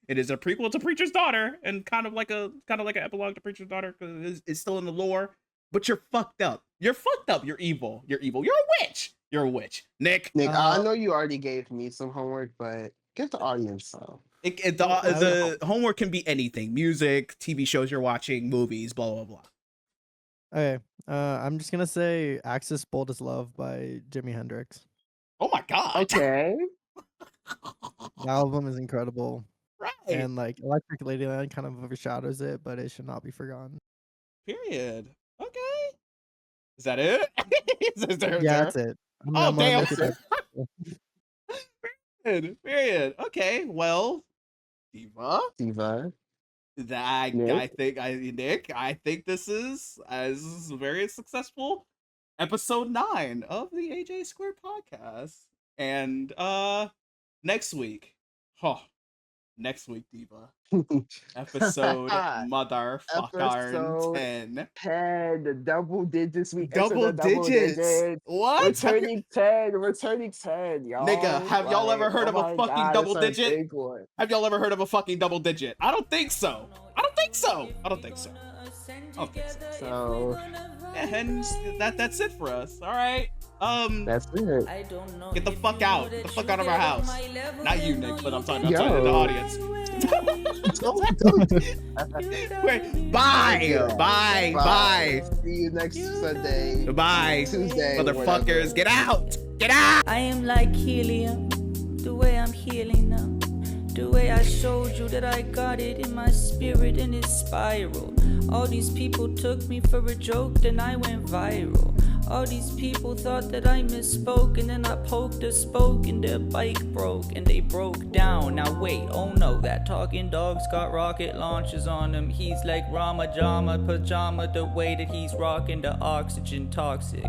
It is a prequel to Preacher's Daughter, and kind of like an epilogue to Preacher's Daughter because it's still in the lore. But you're fucked up. You're evil. You're a witch. Nick, I know you already gave me some homework, but give the audience some. The homework can be anything: music, TV shows you're watching, movies, blah blah blah. Okay, I'm just gonna say "Axis Bold as Love" by Jimi Hendrix. Oh my God! Okay, the album is incredible. Right. And like Electric Ladyland kind of overshadows it, but it should not be forgotten. Period. Okay. Is that it? That's it. Damn. Period. Okay. Well, Diva. I think this is very successful episode 9 of the AJSquared Podcast. And next week, Diva. Episode motherfucker 10. 10, double digits. Double digits. What? Returning 10, y'all. Nigga, have y'all ever heard of a fucking double digit? Have y'all ever heard of a fucking double digit? I don't think so. So and that's it for us. All right. That's it. Get the fuck out. Get the fuck out of our house. Not you, Nick, but I'm talking to the audience. Wait, bye. See you next Sunday. Bye. Tuesday. Motherfuckers, get out. Get out. I am like helium, the way I'm healing them. The way I showed you that I got it in my spirit and it spiraled. All these people took me for a joke, then I went viral. All these people thought that I misspoke, and then I poked a spoke and their bike broke and they broke down. Now wait, oh no, that talking dog's got rocket launchers on him. He's like Rama Jama Pajama, the way that he's rocking the oxygen toxic.